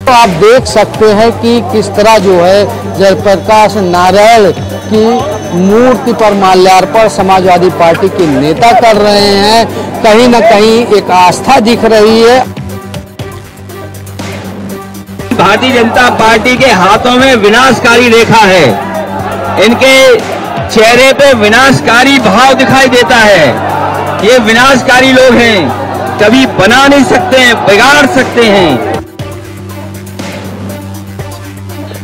तो आप देख सकते हैं कि किस तरह जो है जयप्रकाश नारायण की मूर्ति पर माल्यार्पण समाजवादी पार्टी के नेता कर रहे हैं। कहीं न कहीं एक आस्था दिख रही है। भारतीय जनता पार्टी के हाथों में विनाशकारी रेखा है। इनके चेहरे पे विनाशकारी भाव दिखाई देता है। ये विनाशकारी लोग हैं, कभी बना नहीं सकते हैं, बिगाड़ सकते हैं।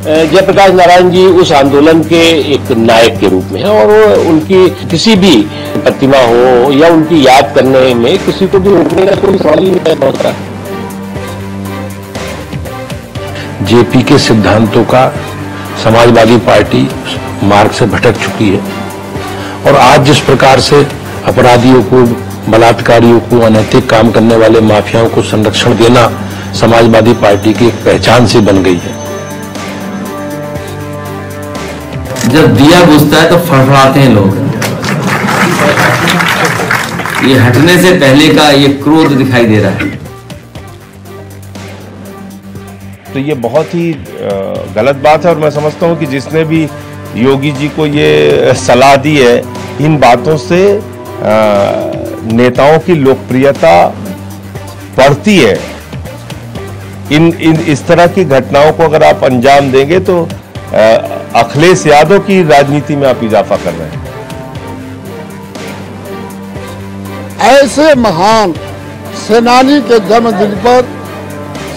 जयप्रकाश नारायण जी उस आंदोलन के एक नायक के रूप में है और उनकी किसी भी प्रतिमा हो या उनकी याद करने में किसी को भी रोकने का कोई सवाल ही नहीं होता। जेपी के सिद्धांतों का समाजवादी पार्टी मार्ग से भटक चुकी है और आज जिस प्रकार से अपराधियों को, बलात्कारियों को, अनैतिक काम करने वाले माफियाओं को संरक्षण देना समाजवादी पार्टी की एक पहचान से बन गई है। जब दिया बुझता है तो फड़फड़ाते हैं लोग। ये हटने से पहले का ये क्रोध दिखाई दे रहा है। तो ये बहुत ही गलत बात है और मैं समझता हूं कि जिसने भी योगी जी को ये सलाह दी है, इन बातों से नेताओं की लोकप्रियता बढ़ती है। इस तरह की घटनाओं को अगर आप अंजाम देंगे तो अखिलेश यादव की राजनीति में आप इजाफा कर रहे हैं। ऐसे महान सेनानी के जन्मदिन पर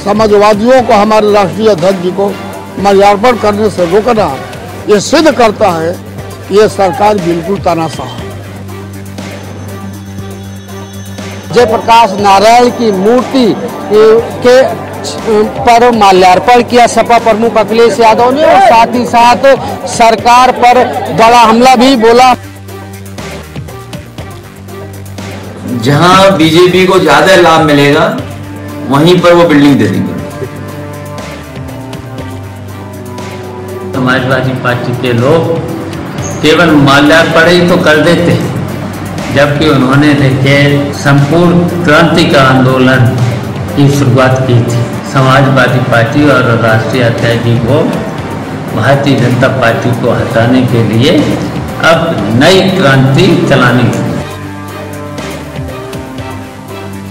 समाजवादियों को, हमारे राष्ट्रीय अध्यक्ष जी को माल्यार्पण करने से रोकना ये सिद्ध करता है कि ये सरकार बिल्कुल तानाशाह है। जयप्रकाश नारायण की मूर्ति के पर माल्यार्पण किया सपा प्रमुख अखिलेश यादव ने और साथ ही साथ सरकार पर बड़ा हमला भी बोला। जहां बीजेपी को ज्यादा लाभ मिलेगा वहीं पर वो बिल्डिंग दे देंगे। समाजवादी पार्टी के लोग केवल माल्यार्पण ही तो कर देते हैं, जबकि उन्होंने देखिए संपूर्ण क्रांति का आंदोलन की शुरुआत की थी। समाजवादी पार्टी और राष्ट्रीय अध्यक्ष जी को भारतीय जनता पार्टी को हटाने के लिए अब नई क्रांति चलानी थी।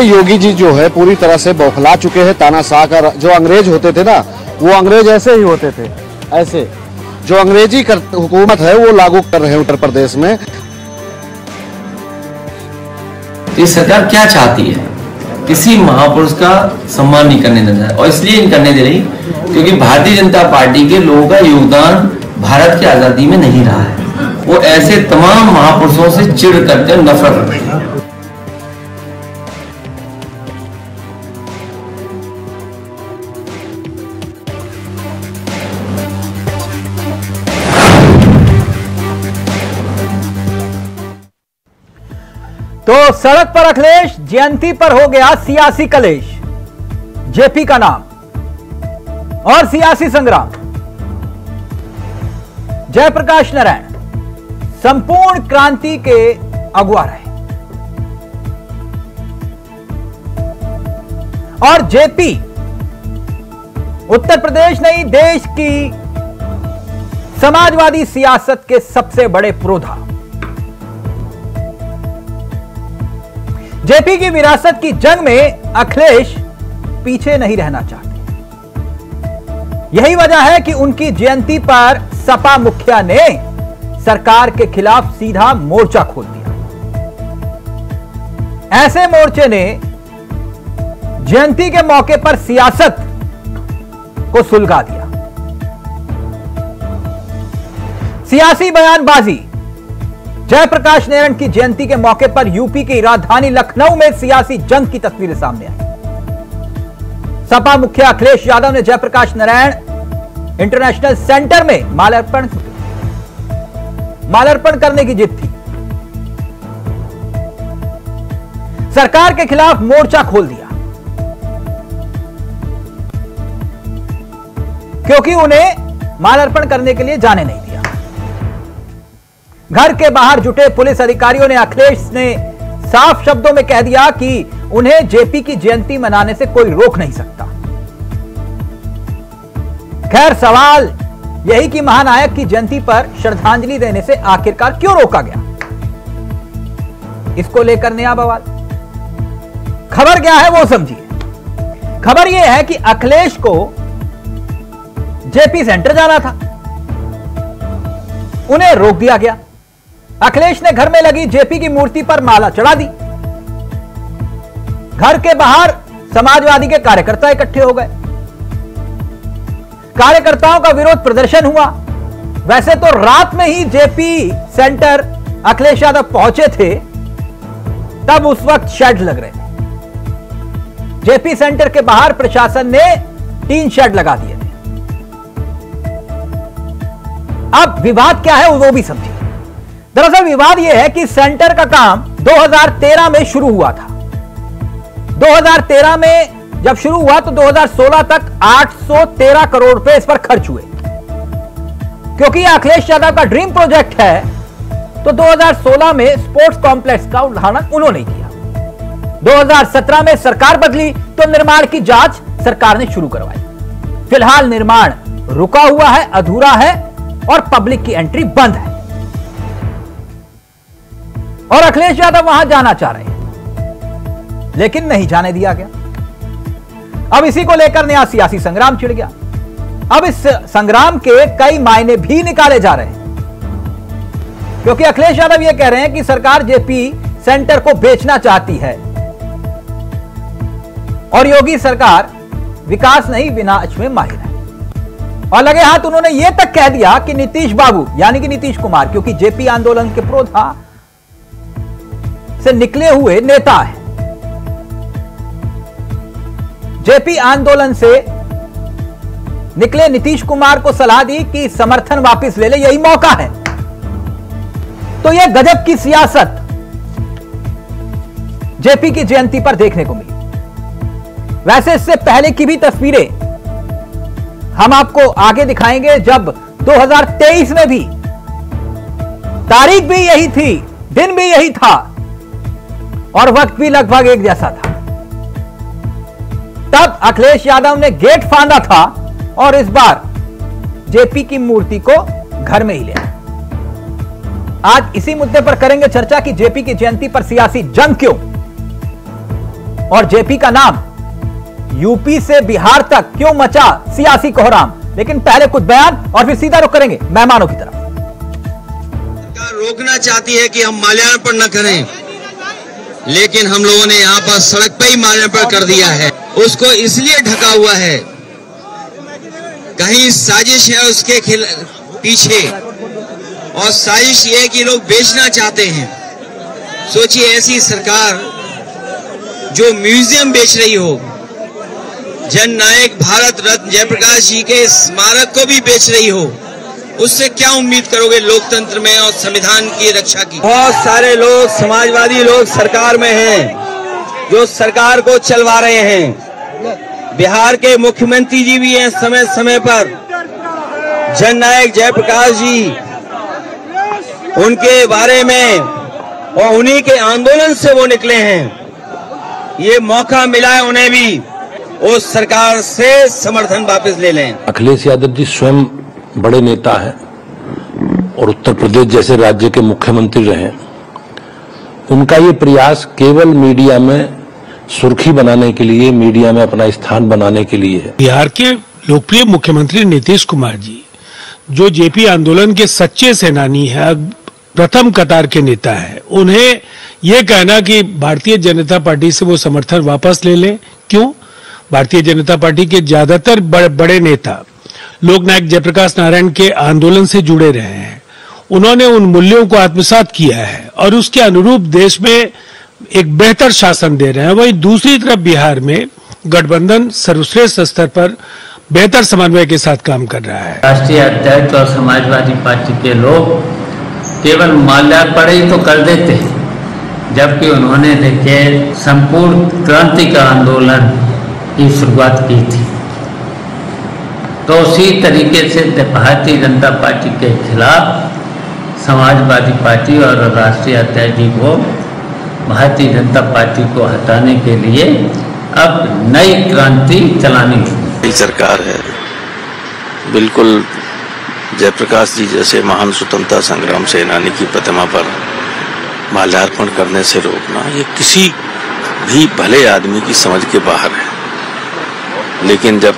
योगी जी जो है पूरी तरह से बौखला चुके हैं। तानाशाह का जो अंग्रेज होते थे ना, वो अंग्रेज ऐसे ही होते थे। ऐसे जो अंग्रेजी हुकूमत है वो लागू कर रहे हैं उत्तर प्रदेश में। ये सरकार क्या चाहती है? किसी महापुरुष का सम्मान नहीं करने देना है और इसलिए नहीं करने दे रही क्योंकि भारतीय जनता पार्टी के लोगों का योगदान भारत की आजादी में नहीं रहा है। वो ऐसे तमाम महापुरुषों से चिढ़ करते नफरत करते हैं। तो सड़क पर अखिलेश, जयंती पर हो गया सियासी कलेश। जेपी का नाम और सियासी संग्राम। जयप्रकाश नारायण संपूर्ण क्रांति के अगुवा रहे और जेपी उत्तर प्रदेश नहीं देश की समाजवादी सियासत के सबसे बड़े पुरोधा। जेपी की विरासत की जंग में अखिलेश पीछे नहीं रहना चाहते। यही वजह है कि उनकी जयंती पर सपा मुखिया ने सरकार के खिलाफ सीधा मोर्चा खोल दिया। ऐसे मोर्चे ने जयंती के मौके पर सियासत को सुलगा दिया। सियासी बयानबाजी। जयप्रकाश नारायण की जयंती के मौके पर यूपी की राजधानी लखनऊ में सियासी जंग की तस्वीरें सामने आई। सपा मुखिया अखिलेश यादव ने जयप्रकाश नारायण इंटरनेशनल सेंटर में माल्यार्पण करने की जिद थी। सरकार के खिलाफ मोर्चा खोल दिया क्योंकि उन्हें माल्यार्पण करने के लिए जाने नहीं दिया। घर के बाहर जुटे पुलिस अधिकारियों ने अखिलेश ने साफ शब्दों में कह दिया कि उन्हें जेपी की जयंती मनाने से कोई रोक नहीं सकता। खैर, सवाल यही कि महानायक की जयंती पर श्रद्धांजलि देने से आखिरकार क्यों रोका गया, इसको लेकर नया बवाल। खबर क्या है वो समझिए। खबर यह है कि अखिलेश को जेपी सेंटर जाना था, उन्हें रोक दिया गया। अखिलेश ने घर में लगी जेपी की मूर्ति पर माला चढ़ा दी। घर के बाहर समाजवादी के कार्यकर्ता इकट्ठे हो गए। कार्यकर्ताओं का विरोध प्रदर्शन हुआ। वैसे तो रात में ही जेपी सेंटर अखिलेश यादव पहुंचे थे, तब उस वक्त शेड लग रहे थे। जेपी सेंटर के बाहर प्रशासन ने 3 शेड लगा दिए थे। अब विवाद क्या है वो भी समझिए। दरअसल विवाद यह है कि सेंटर का काम 2013 में शुरू हुआ था। 2013 में जब शुरू हुआ तो 2016 तक 813 करोड़ रुपए इस पर खर्च हुए। क्योंकि यह अखिलेश यादव का ड्रीम प्रोजेक्ट है, तो 2016 में स्पोर्ट्स कॉम्प्लेक्स का उद्घाटन उन्होंने किया। 2017 में सरकार बदली तो निर्माण की जांच सरकार ने शुरू करवाई। फिलहाल निर्माण रुका हुआ है, अधूरा है और पब्लिक की एंट्री बंद है। और अखिलेश यादव वहां जाना चाह रहे हैं, लेकिन नहीं जाने दिया गया। अब इसी को लेकर नया सियासी संग्राम छिड़ गया। अब इस संग्राम के कई मायने भी निकाले जा रहे हैं, क्योंकि अखिलेश यादव यह कह रहे हैं कि सरकार जेपी सेंटर को बेचना चाहती है और योगी सरकार विकास नहीं विनाश में माहिर है। और लगे हाथ उन्होंने यह तक कह दिया कि नीतीश बाबू यानी कि नीतीश कुमार, क्योंकि जेपी आंदोलन के प्रोधा से निकले हुए नेता है, जेपी आंदोलन से निकले नीतीश कुमार को सलाह दी कि समर्थन वापस ले ले, यही मौका है। तो यह गजब की सियासत जेपी की जयंती पर देखने को मिली। वैसे इससे पहले की भी तस्वीरें हम आपको आगे दिखाएंगे, जब 2023 में भी तारीख भी यही थी, दिन भी यही था और वक्त भी लगभग एक जैसा था। तब अखिलेश यादव ने गेट फांदा था और इस बार जेपी की मूर्ति को घर में ही ले। आज इसी मुद्दे पर करेंगे चर्चा कि जेपी की जयंती पर सियासी जंग क्यों, और जेपी का नाम यूपी से बिहार तक क्यों मचा सियासी कोहराम। लेकिन पहले कुछ बयान और फिर सीधा रुख करेंगे मेहमानों की तरफ। सरकार रोकना चाहती है कि हम माल्यार्पण न करें, लेकिन हम लोगों ने यहाँ पर सड़क पे ही माल्यार्पण कर दिया है। उसको इसलिए ढका हुआ है, कहीं साजिश है उसके पीछे, और साजिश ये है कि लोग बेचना चाहते हैं। सोचिए ऐसी सरकार जो म्यूजियम बेच रही हो, जननायक भारत रत्न जयप्रकाश जी के स्मारक को भी बेच रही हो, उससे क्या उम्मीद करोगे लोकतंत्र में और संविधान की रक्षा की। बहुत सारे लोग समाजवादी लोग सरकार में हैं जो सरकार को चलवा रहे हैं। बिहार के मुख्यमंत्री जी भी हैं समय समय पर, जननायक जयप्रकाश जी, उनके बारे में और उन्हीं के आंदोलन से वो निकले हैं। ये मौका मिला है उन्हें भी उस सरकार से समर्थन वापस ले लें। अखिलेश यादव जी स्वयं बड़े नेता हैं और उत्तर प्रदेश जैसे राज्य के मुख्यमंत्री रहे। उनका ये प्रयास केवल मीडिया में सुर्खी बनाने के लिए, मीडिया में अपना स्थान बनाने के लिए है। बिहार के लोकप्रिय मुख्यमंत्री नीतीश कुमार जी, जो जेपी आंदोलन के सच्चे सेनानी है, प्रथम कतार के नेता है, उन्हें यह कहना कि भारतीय जनता पार्टी से वो समर्थन वापस ले लें, क्यों? भारतीय जनता पार्टी के ज्यादातर बड़े नेता लोकनायक जयप्रकाश नारायण के आंदोलन से जुड़े रहे हैं। उन्होंने उन मूल्यों को आत्मसात किया है और उसके अनुरूप देश में एक बेहतर शासन दे रहे हैं। वहीं दूसरी तरफ बिहार में गठबंधन सर्वश्रेष्ठ स्तर पर बेहतर समन्वय के साथ काम कर रहा है। राष्ट्रीय अध्यक्ष और समाजवादी पार्टी के लोग केवल माल्यार्पण ही तो कर देते हैं, जबकि उन्होंने देखिए संपूर्ण क्रांति का आंदोलन की शुरुआत की थी। तो उसी तरीके से भारतीय जनता पार्टी के खिलाफ समाजवादी पार्टी और राष्ट्रीय अध्यक्ष जी को भारतीय जनता पार्टी को हटाने के लिए अब नई क्रांति चलानी है। सरकार है बिल्कुल जयप्रकाश जी जैसे महान स्वतंत्रता संग्राम सेनानी की प्रतिमा पर माल्यार्पण करने से रोकना ये किसी भी भले आदमी की समझ के बाहर है। लेकिन जब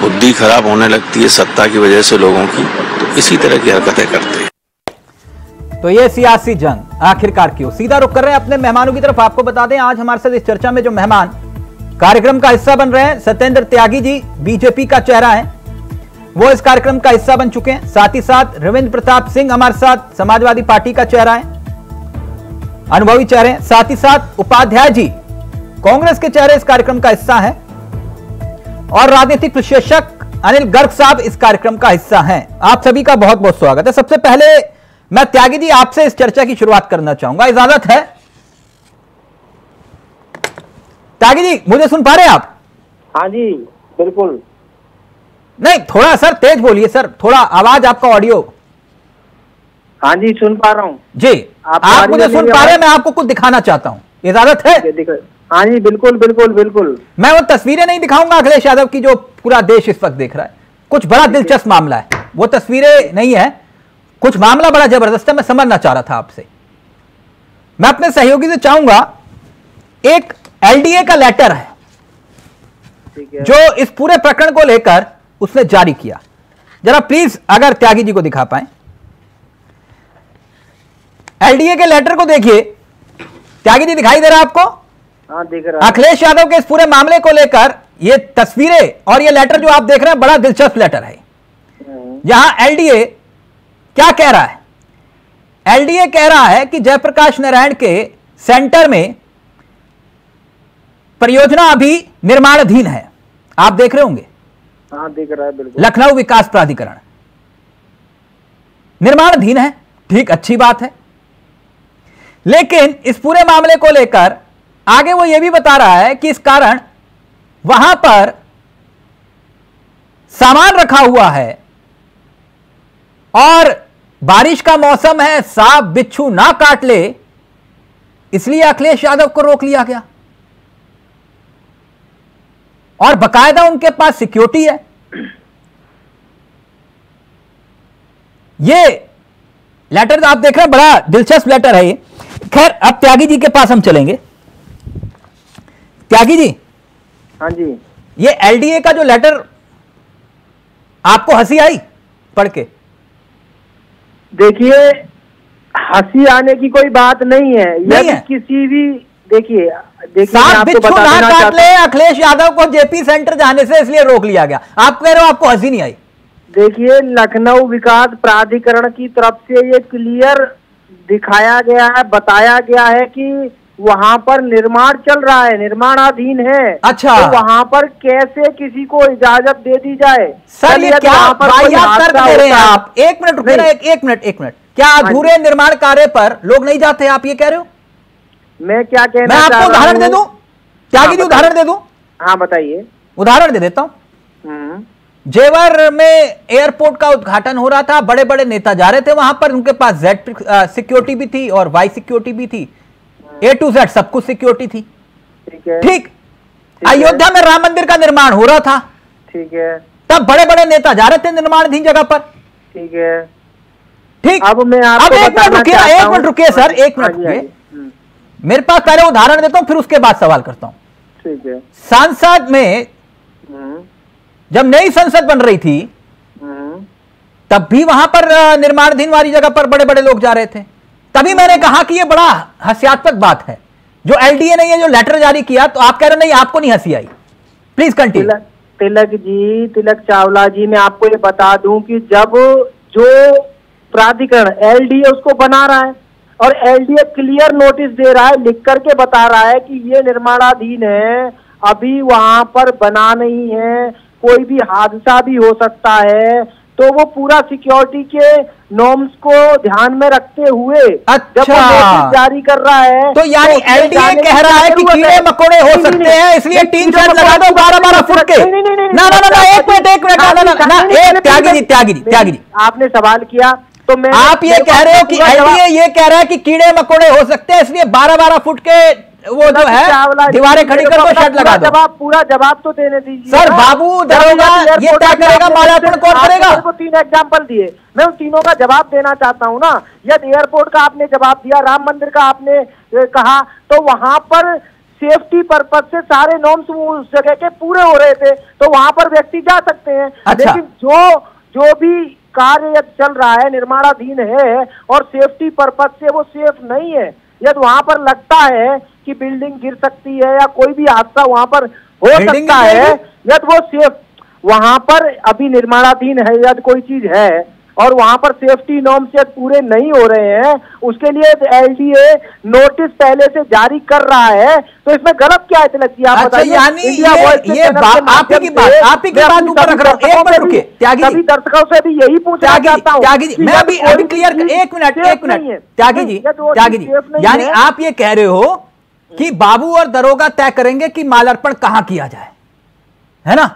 बुद्धि खराब होने लगती है सत्ता की वजह से लोगों की, तो इसी तरह की हरकतें करते हैं। तो ये सियासी जंग आखिरकार क्यों? सीधा रुख कर रहे हैं अपने मेहमानों की तरफ। आपको बता दें आज हमारे साथ इस चर्चा में जो मेहमान कार्यक्रम का हिस्सा बन रहे हैं, सत्येंद्र त्यागी जी बीजेपी का चेहरा है, वो इस कार्यक्रम का हिस्सा बन चुके हैं। साथ ही साथ रविंद्र प्रताप सिंह हमारे साथ समाजवादी पार्टी का चेहरा है, अनुभवी चेहरे हैं। साथ ही साथ उपाध्याय जी कांग्रेस के चेहरे इस कार्यक्रम का हिस्सा है और राजनीतिक विश्लेषक अनिल गर्ग साहब इस कार्यक्रम का हिस्सा हैं। आप सभी का बहुत बहुत स्वागत है। सबसे पहले मैं त्यागी जी आपसे इस चर्चा की शुरुआत करना चाहूंगा, इजाजत है? त्यागी जी मुझे सुन पा रहे हैं आप? हाँ जी बिल्कुल। नहीं, थोड़ा सर तेज बोलिए सर, थोड़ा आवाज आपका ऑडियो। हाँ जी सुन पा रहा हूँ जी। आप मुझे सुन पा रहे हैं? मैं आपको कुछ दिखाना चाहता हूं, इजाजत है? हाँ जी बिल्कुल बिल्कुल बिल्कुल। मैं वो तस्वीरें नहीं दिखाऊंगा अखिलेश यादव की जो पूरा देश इस वक्त देख रहा है। कुछ बड़ा दिलचस्प मामला है, वो तस्वीरें नहीं है, कुछ मामला बड़ा जबरदस्त है। मैं समझना चाह रहा था आपसे। मैं अपने सहयोगी से चाहूंगा, एक एलडीए का लेटर है जो इस पूरे प्रकरण को लेकर उसने जारी किया। जरा प्लीज अगर त्यागी जी को दिखा पाए, एलडीए के लेटर को देखिए। त्यागी जी दिखाई दे रहा है आपको? हाँ दिख रहा है। अखिलेश यादव के इस पूरे मामले को लेकर ये तस्वीरें और ये लेटर जो आप देख रहे हैं बड़ा दिलचस्प लेटर है। यहां एलडीए क्या कह रहा है? एलडीए कह रहा है कि जयप्रकाश नारायण के सेंटर में परियोजना अभी निर्माणाधीन है। आप देख रहे होंगे। हाँ दिख रहा है बिल्कुल। लखनऊ विकास प्राधिकरण निर्माणाधीन है, ठीक, अच्छी बात है। लेकिन इस पूरे मामले को लेकर आगे वो ये भी बता रहा है कि इस कारण वहां पर सामान रखा हुआ है और बारिश का मौसम है, सांप बिच्छू ना काट ले, इसलिए अखिलेश यादव को रोक लिया गया। और बकायदा उनके पास सिक्योरिटी है। ये लेटर आप देख रहे हैं, बड़ा दिलचस्प लेटर है ये। खैर अब त्यागी जी के पास हम चलेंगे। त्यागी जी। हाँ जी। ये एलडीए का जो लेटर, आपको हंसी आई पढ़ के? देखिए हंसी आने की कोई बात नहीं है, यदि किसी भी देखिए सांप बिच्छू ना काट ले अखिलेश यादव को जेपी सेंटर जाने से, इसलिए रोक लिया गया। आप कह रहे हो आपको हंसी नहीं आई? देखिए लखनऊ विकास प्राधिकरण की तरफ से ये क्लियर दिखाया गया है, बताया गया है कि वहां पर निर्माण चल रहा है, निर्माणाधीन है। अच्छा। तो वहां पर कैसे किसी को इजाजत दे दी जाए? सर ये क्या वाहियात तर्क दे रहे हैं आप? एक मिनट रुकिए ना, एक मिनट। क्या अधूरे निर्माण कार्य पर लोग नहीं जाते, आप ये कह रहे हो? मैं क्या कहना मैं आपको उदाहरण दे दूं? त्यागी जी उदाहरण दे दूं? हाँ बताइए। उदाहरण दे देता हूं। जेवर में एयरपोर्ट का उद्घाटन हो रहा था, बड़े बड़े नेता जा रहे थे वहां पर, उनके पास जेड सिक्योरिटी भी थी और वाई सिक्योरिटी भी थी, ए टू जेड सब कुछ सिक्योरिटी थी। ठीक। अयोध्या में राम मंदिर का निर्माण हो रहा था, ठीक है, तब बड़े बड़े नेता जा रहे थे निर्माणाधीन जगह पर, ठीक है, ठीक। अब मैं आपको अब एक मिनट रुकिए सर, एक मिनट रुकिए। मेरे पास पहले उदाहरण देता हूं, फिर उसके बाद सवाल करता हूं। ठीक है। सांसद में जब नई संसद बन रही थी तब भी वहां पर निर्माणाधीन वाली जगह पर बड़े बड़े लोग जा रहे थे। तभी मैंने कहा कि यह बड़ा हास्यास्पद बात है जो एलडीए ने ये जो लेटर जारी किया। तो आप कह रहे नहीं, आपको नहीं हंसी आई? Please continue. तिलक चावला जी, मैं आपको ये बता दूं कि जब जो प्राधिकरण एलडीए उसको बना रहा है और एलडीए क्लियर नोटिस दे रहा है, लिख करके बता रहा है कि ये निर्माणाधीन है, अभी वहां पर बना नहीं है, कोई भी हादसा भी हो सकता है, तो वो पूरा सिक्योरिटी के नॉर्म्स को ध्यान में रखते हुए जब वो नोटिस जारी कर रहा है, तो यानी एलडीए कह रहा है कि कीड़े मकोड़े हो सकते हैं, इसलिए टीन शेड लगा दो 12-12 फुट के। ना, एक मिनट, त्यागी जी आपने सवाल किया तो मैं, आप ये कह रहे हो कि एलडीए ये कह रहा है कि कीड़े मकोड़े हो सकते हैं, इसलिए 12-12 फुट के वो जो है दीवारें खड़ी कर दो, शेड लगा दो। पूरा जवाब तो देने दीजिए सर। बाबू दरोगा ये तय करेगा माल्यार्पण कौन करेगा? को 3 एग्जाम्पल दिए, मैं उन तीनों का जवाब देना चाहता हूँ ना। यदि एयरपोर्ट का आपने जवाब दिया, राम मंदिर का आपने कहा, तो वहां पर सेफ्टी पर्पज से सारे नॉर्म्स उस जगह के पूरे हो रहे थे, तो वहां पर व्यक्ति जा सकते हैं। अच्छा। लेकिन जो भी कार्य चल रहा है, निर्माणाधीन है और सेफ्टी पर्पज से वो सेफ नहीं है, यदि वहां पर लगता है कि बिल्डिंग गिर सकती है या कोई भी हादसा वहां पर हो सकता है, यदि वो सेफ वहां पर अभी निर्माणाधीन है, यदि कोई चीज है और वहां पर सेफ्टी नॉर्म्स यदि पूरे नहीं हो रहे हैं, उसके लिए एलडीए नोटिस पहले से जारी कर रहा है, तो इसमें गलत क्या है तिलक जी? आप बताइए। यानी ये आप ही की बात ऊपर रख रहा हूं। एक मिनट रुकिए त्यागी जी, दर्शकों से भी यही पूछना चाहता हूं। त्यागी जी, मैं अभी क्लियर, एक मिनट त्यागी जी, यानी आप ये कह रहे हो कि बाबू और दरोगा तय करेंगे कि माल्यार्पण कहां किया जाए, है ना?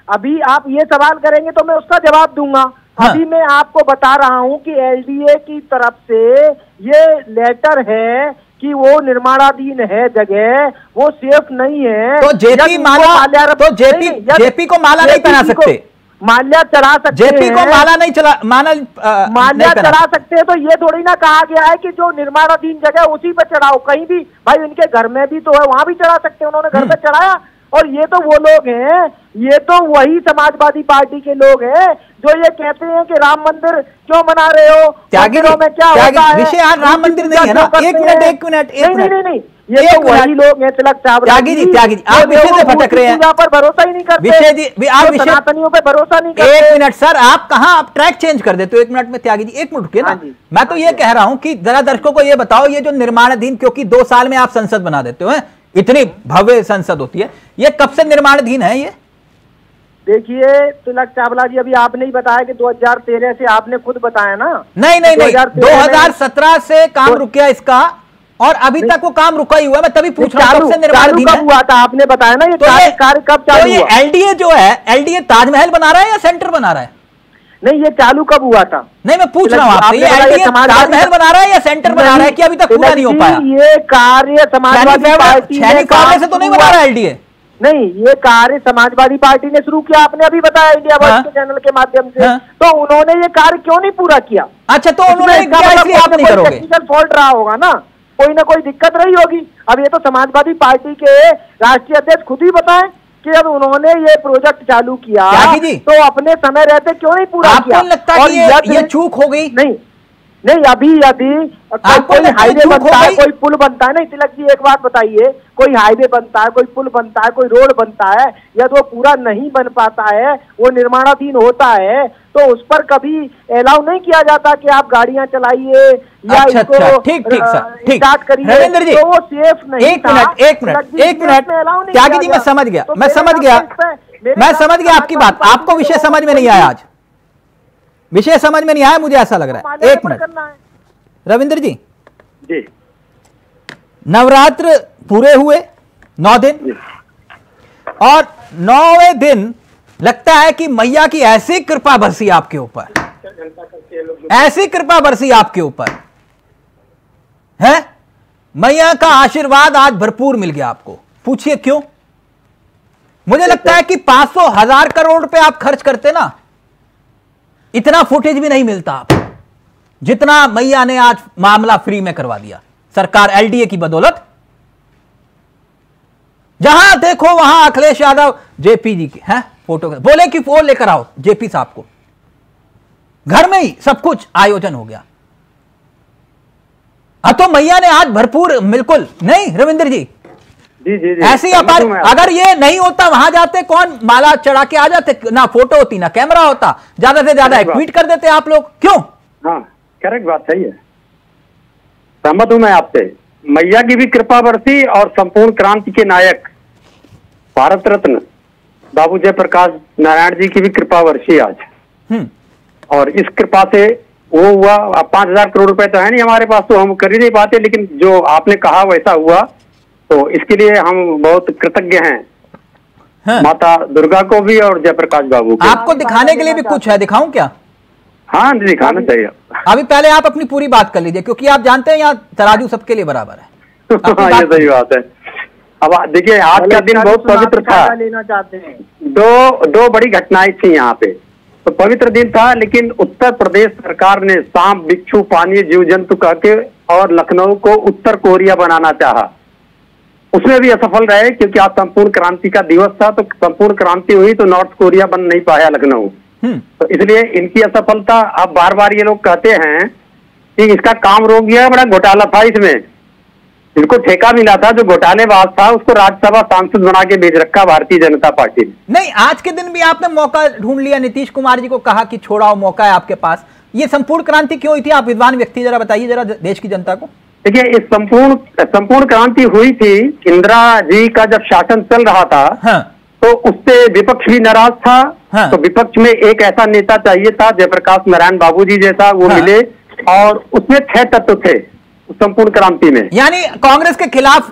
अभी आप ये सवाल करेंगे तो मैं उसका जवाब दूंगा। हाँ। अभी मैं आपको बता रहा हूं कि एलडीए की तरफ से ये लेटर है कि वो निर्माणाधीन है जगह, वो सेफ नहीं है। तो जेपी माला, तो जेपी को माला नहीं पहना सकते, माल्या चढ़ा सकते, जेपी को माला नहीं चला, माल्या चढ़ा सकते हैं। तो ये थोड़ी ना कहा गया है कि जो निर्माणाधीन जगह उसी पर चढ़ाओ, कहीं भी भाई उनके घर में भी तो है, वहां भी चढ़ा सकते हैं, उन्होंने घर में चढ़ाया। और ये तो वो लोग हैं, ये तो वही समाजवादी पार्टी के लोग हैं जो ये कहते हैं कि राम मंदिर क्यों बना रहे हो, मंदिरों में क्या होता है? विषय आज राम मंदिर नहीं है ना। एक मिनट नहीं, ये तो वही लोग हैं तिलक चावला जी, आप विषय से भटक रहे हैं, पर भरोसा ही नहीं करते, आप सनातनियों पे भरोसा नहीं करते। एक मिनट सर, आप कहाँ आप ट्रैक चेंज कर देते हो? एक मिनट में त्यागी जी, एक मिनट रुकिए ना। मैं तो ये कह रहा हूं कि जरा दर्शकों को ये बताओ, ये जो निर्माणाधीन, क्योंकि 2 साल में आप संसद बना देते हो, इतनी भव्य संसद होती है, ये कब से निर्माणाधीन है? ये देखिए तिलक चावला जी, अभी आपने ही बताया कि 2013 से, आपने खुद बताया ना। नहीं 2017 से काम रुक गया इसका, और अभी तक वो काम रुका ही हुआ है। मैं तभी पूछ रहा हूं कब से निर्माणाधीन है? हुआ था आपने बताया ना, ये कार्य कब चालू हुआ? एलडीए जो है, एलडीए ताजमहल बना रहा है या सेंटर बना रहा है? नहीं, ये चालू कब हुआ था? नहीं, मैं पूछ रहा हूँ आपसे, ये एलडीए ताजमहल बना रहा है या सेंटर बना रहा है कि अभी तक पूरा नहीं हो पाया? ये कार्य समाजवादी पार्टी से तो नहीं बना रहा एलडीए। नहीं, ये कार्य समाजवादी पार्टी ने शुरू किया, आपने अभी बताया इंडिया वर्ल्ड के चैनल के माध्यम से। तो उन्होंने ये कार्य क्यों नहीं पूरा किया? अच्छा, तो उन्होंने आप नहीं करोगे? टेक्निकल फॉल्ट रहा होगा ना, कोई ना कोई दिक्कत रही होगी। अब ये तो समाजवादी पार्टी के राष्ट्रीय अध्यक्ष खुद ही बताएं कि जब उन्होंने ये प्रोजेक्ट चालू किया तो अपने समय रहते क्यों नहीं पूरा किया? आपको लगता है कि ये चूक हो गई? नहीं, अभी यदि कोई हाईवे बनता है, कोई पुल बनता है, नहीं तिलक जी एक बात बताइए, कोई हाईवे बनता है, कोई पुल बनता है, कोई रोड बनता है, यदि वो पूरा नहीं बन पाता है, वो निर्माणाधीन होता है, तो उस पर कभी अलाउ नहीं किया जाता कि आप गाड़ियां चलाइए या इसको ठीक स्टार्ट करिए। रविंद्र जी, तो वो सेफ नहीं। एक मिनट त्यागी जी, मैं समझ गया आपकी बात। आपको विषय समझ में नहीं आया, आज विषय समझ में नहीं आया, मुझे ऐसा लग रहा है। एक मिनट रविंद्र जी, नवरात्र पूरे हुए 9 दिन, और 9वें दिन लगता है कि मैया की ऐसी कृपा बरसी आपके ऊपर, ऐसी कृपा बरसी आपके ऊपर है, मैया का आशीर्वाद आज भरपूर मिल गया आपको। पूछिए क्यों? मुझे लगता है कि 500,000 करोड़ रुपए आप खर्च करते ना, इतना फुटेज भी नहीं मिलता आप, जितना मैया ने आज मामला फ्री में करवा दिया, सरकार एलडीए की बदौलत। जहां देखो वहां अखिलेश यादव जेपी जी की है फोटो, बोले कि फोन लेकर आओ जेपी साहब को, घर में ही सब कुछ आयोजन हो गया। तो मैया ने आज भरपूर, बिल्कुल नहीं रविंद्र जी, जी ऐसी अगर ये नहीं होता, वहां जाते कौन माला चढ़ा के आ जाते, ना फोटो होती ना कैमरा होता, ज्यादा से ज्यादा एक ट्वीट कर देते आप लोग। क्यों? हाँ, करेक्ट बात, सही है, सहमत हूं मैं आपसे। मैया की भी कृपा बरसी और संपूर्ण क्रांति के नायक भारत रत्न बाबू जयप्रकाश नारायण जी की भी कृपा बरसी आज। और इस कृपा से वो हुआ। अब 5,000 करोड़ रुपए तो है नहीं हमारे पास, तो हम कर ही नहीं पाते, लेकिन जो आपने कहा वैसा हुआ, तो इसके लिए हम बहुत कृतज्ञ हैं। माता दुर्गा को भी और जयप्रकाश बाबू को। आपको दिखाने के लिए भी कुछ है, दिखाऊं क्या? हाँ, दिखाना चाहिए। अभी पहले आप अपनी पूरी बात कर लीजिए, क्योंकि आप जानते हैं यहाँ तराजू सबके लिए बराबर है। ये सही बात है। अब देखिए, आज का दिन बहुत पवित्र था। लेना चाहते हैं। दो बड़ी घटनाएं थी यहाँ पे। तो पवित्र दिन था, लेकिन उत्तर प्रदेश सरकार ने सांप, बिच्छू, पानी, जीव जंतु कहके और लखनऊ को उत्तर कोरिया बनाना चाहा। उसमें भी असफल रहे, क्योंकि आज संपूर्ण क्रांति का दिवस था। तो संपूर्ण क्रांति हुई तो नॉर्थ कोरिया बन नहीं पाया लखनऊ। तो इसलिए इनकी असफलता। अब बार बार ये लोग कहते हैं कि इसका काम रोक गया, बड़ा घोटाला था इसमें। जिनको ठेका मिला था, जो घोटालेबाज था, उसको राज्यसभा सांसद बना के भेज रखा भारतीय जनता पार्टी ने। नहीं, आज के दिन भी आपने मौका ढूंढ लिया, नीतीश कुमार जी को कहा कि छोड़ाओ, मौका है आपके पास। ये संपूर्ण क्रांति क्यों हुई थी? आप विद्वान व्यक्ति, जरा बताइए जरा देश की जनता को। देखिए, इस संपूर्ण क्रांति हुई थी इंदिरा जी का जब शासन चल रहा था। हाँ। तो उससे विपक्ष भी नाराज था। हाँ। तो विपक्ष में एक ऐसा नेता चाहिए था, जयप्रकाश नारायण बाबू जी जैसा, वो मिले। और उसमें 6 तत्व थे संपूर्ण क्रांति में। यानी कांग्रेस के खिलाफ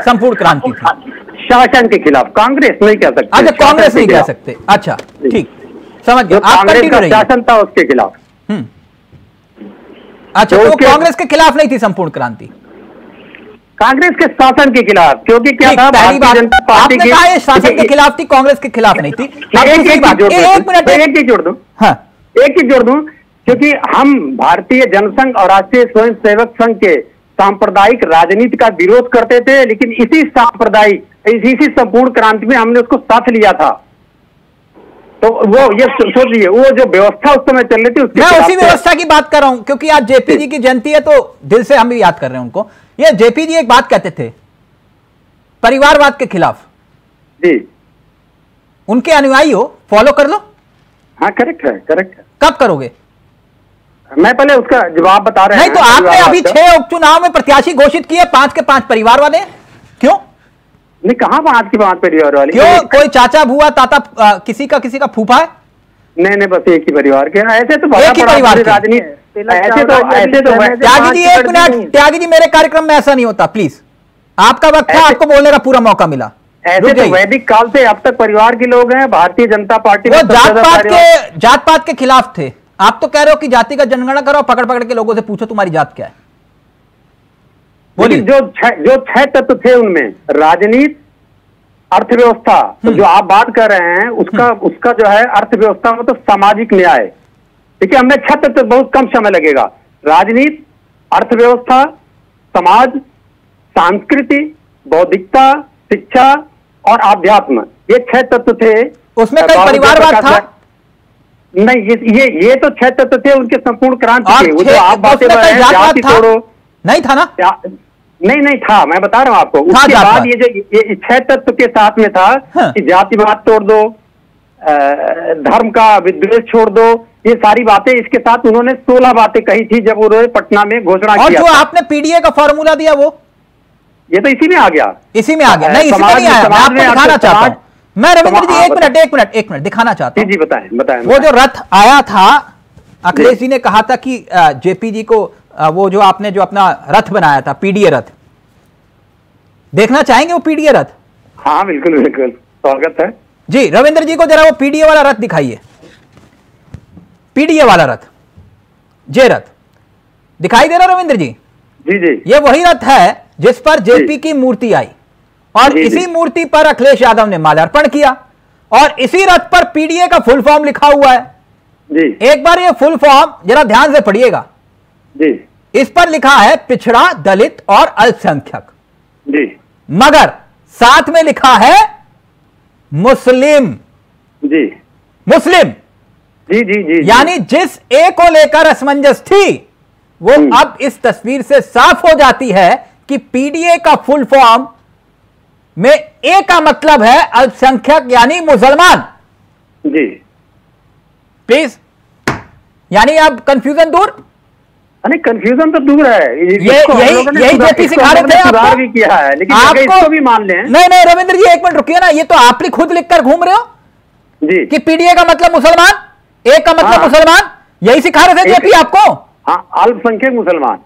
संपूर्ण क्रांति थी, शासन के खिलाफ। कांग्रेस नहीं कह सकते। अच्छा, कांग्रेस नहीं कह सकते। अच्छा, ठीक, समझ गया। कांग्रेस का शासन था, उसके खिलाफ। अच्छा, तो कांग्रेस के खिलाफ नहीं थी संपूर्ण क्रांति, कांग्रेस के शासन के खिलाफ। क्योंकि क्या था, भारतीय जनता पार्टी की शासन के खिलाफ थी, कांग्रेस के खिलाफ नहीं थी। एक चीज जोड़ दूं। हाँ, एक चीज जोड़ दूं, क्योंकि हम भारतीय जनसंघ और राष्ट्रीय स्वयंसेवक संघ के सांप्रदायिक राजनीति का विरोध करते थे, लेकिन इसी संपूर्ण क्रांति में हमने उसको साथ लिया था। तो वो ये सोचिए, वो जो व्यवस्था उस समय चल रही थी, उसके मैं उसी व्यवस्था की बात कर रहा हूं, क्योंकि आज जेपी जी की जयंती है, तो दिल से हम भी याद कर रहे हैं उनको। ये जेपी जी एक बात कहते थे, परिवारवाद के खिलाफ। जी, उनके अनुयायी हो, फॉलो कर लो। हाँ, करेक्ट है, करेक्ट है। कब करोगे? मैं पहले उसका जवाब बता रहे हैं। नहीं, तो आपने अभी 6 उपचुनाव में प्रत्याशी घोषित किए, 5 के 5 परिवार वाले। क्यों? नहीं, कहां 5 के 5 परिवार वाले? क्यों? कोई चाचा, बुआ, ताता, किसी का फूफा है? नहीं, बस एक ही परिवार के। ऐसे तो एक ही परिवार की राजनीति। ऐसे तो त्यागी जी, एक मिनट, त्यागी जी, मेरे कार्यक्रम में ऐसा नहीं होता, प्लीज। आपका वक्त है, आपको बोलने का पूरा मौका मिला। ऐसे तो वैदिक काल से अब तक परिवार के लोग हैं भारतीय जनता पार्टी में। जात पात के खिलाफ थे। आप तो कह रहे हो कि जातिगत जनगणना करो, पकड़ के लोगों से पूछो तुम्हारी जात क्या है। बोलिए। जो 6 तत्व थे उनमें राजनीति, अर्थव्यवस्था, तो जो आप बात कर रहे हैं उसका जो है अर्थव्यवस्था में तो सामाजिक न्याय। देखिए, हमें 6 तत्व बहुत कम समय लगेगा। राजनीति, अर्थव्यवस्था, समाज, संस्कृति, बौद्धिकता, शिक्षा और आध्यात्म, ये 6 तत्व थे। उसमें कई परिवारवाद था? नहीं, ये तो 6 तत्व थे उनके संपूर्ण क्रांति के। वो जो आप बातें जाति तोड़ो, नहीं था ना? नहीं था, मैं बता रहा हूं आपको। उसके बाद ये 6 तत्व के साथ में था। हाँ। कि जातिवाद तोड़ दो, धर्म का विद्वेष छोड़ दो, ये सारी बातें इसके साथ उन्होंने 16 बातें कही थी जब उन्होंने पटना में घोषणा किया। और जो आपने पीडीए का फॉर्मूला दिया, वो ये तो इसी में आ गया। इसी में आ गया? नहीं, इसी में नहीं आया। मैं आपको दिखाना चाहता हूं। मैं रविंद्र जी, एक मिनट दिखाना चाहता हूं। जी, बताएं। वो जो रथ आया था, अखिलेश जी ने कहा था कि जेपी जी को वो जो आपने जो अपना रथ बनाया था, पीडीए रथ, देखना चाहेंगे वो पीडीए रथ? हाँ, बिल्कुल, स्वागत है जी। रविंद्र जी को जरा वो पीडीए वाला रथ दिखाइए। पीडीए वाला रथ, जे रथ दिखाई दे रहा रविंद्र जी? जी। ये वही रथ है जिस पर जेपी की मूर्ति आई, और इसी मूर्ति पर अखिलेश यादव ने माल्यार्पण किया, और इसी रथ पर पीडीए का फुल फॉर्म लिखा हुआ है। जी। एक बार ये फुल फॉर्म जरा ध्यान से पढ़िएगा। जी। इस पर लिखा है पिछड़ा, दलित और अल्पसंख्यक। जी। मगर साथ में लिखा है मुस्लिम। जी। मुस्लिम। जी। यानी जिस ए को लेकर असमंजस थी, वो अब इस तस्वीर से साफ हो जाती है कि पीडीए का फुल फॉर्म में ए का मतलब है अल्पसंख्यक, यानी मुसलमान। जी। प्लीज, यानी अब कंफ्यूजन दूर? नहीं, कंफ्यूजन तो दूर है। यही जेपी सिखा रहे थे आपको। भी किया है, लेकिन इसको भी मान लें। नहीं रविंद्र जी, एक मिनट रुकिए ना। ये तो आप ही खुद लिखकर घूम रहे हो जी कि पीडीए का मतलब मुसलमान, ए का मतलब मुसलमान। यही सिखा रहे थे जेपी आपको? हाँ, अल्पसंख्यक मुसलमान।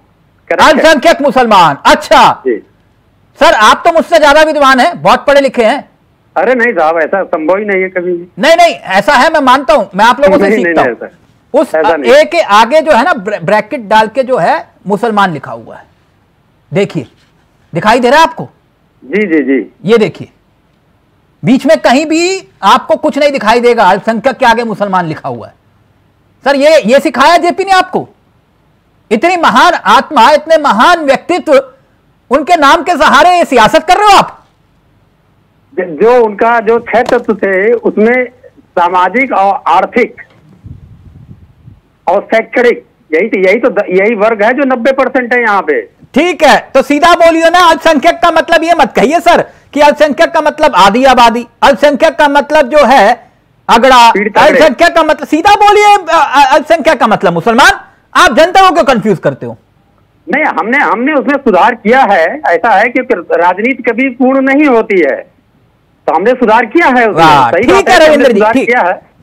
अल्पसंख्यक मुसलमान। अच्छा सर, आप तो मुझसे ज्यादा विद्वान हैं, बहुत पढ़े लिखे हैं। अरे नहीं साहब, ऐसा संभव ही नहीं है कभी। नहीं, ऐसा है, मैं मानता हूं, मैं आप लोगों से सीखता हूं। उस ए के आगे जो है ना, ब्रैकेट डाल के जो है मुसलमान लिखा हुआ है। देखिए, दिखाई दे रहा है आपको? जी जी जी, ये देखिए, बीच में कहीं भी आपको कुछ नहीं दिखाई देगा, अल्पसंख्यक के आगे मुसलमान लिखा हुआ है। सर ये सिखाया जेपी ने आपको? इतनी महान आत्मा, इतने महान व्यक्तित्व, उनके नाम के सहारे ये सियासत कर रहे हो आप? जो उनका जो 6 तत्व थे उसमें सामाजिक और आर्थिक और शैक्षणिक, यही वर्ग है जो 90% है यहाँ पे। ठीक है, तो सीधा बोलिए ना, अल्पसंख्यक का मतलब ये मत कहिए सर कि अल्पसंख्यक का मतलब आधी आबादी, अल्पसंख्यक का मतलब जो है अगड़ा, अल्पसंख्यक का मतलब, सीधा बोलिए अल्पसंख्यक का मतलब मुसलमान। आप जनता को क्यों कंफ्यूज करते हो? नहीं, हमने उसमें सुधार किया है। ऐसा है कि राजनीति कभी पूर्ण नहीं होती है, तो हमने सुधार किया है उसमें। ठीक है रविंद्र जी,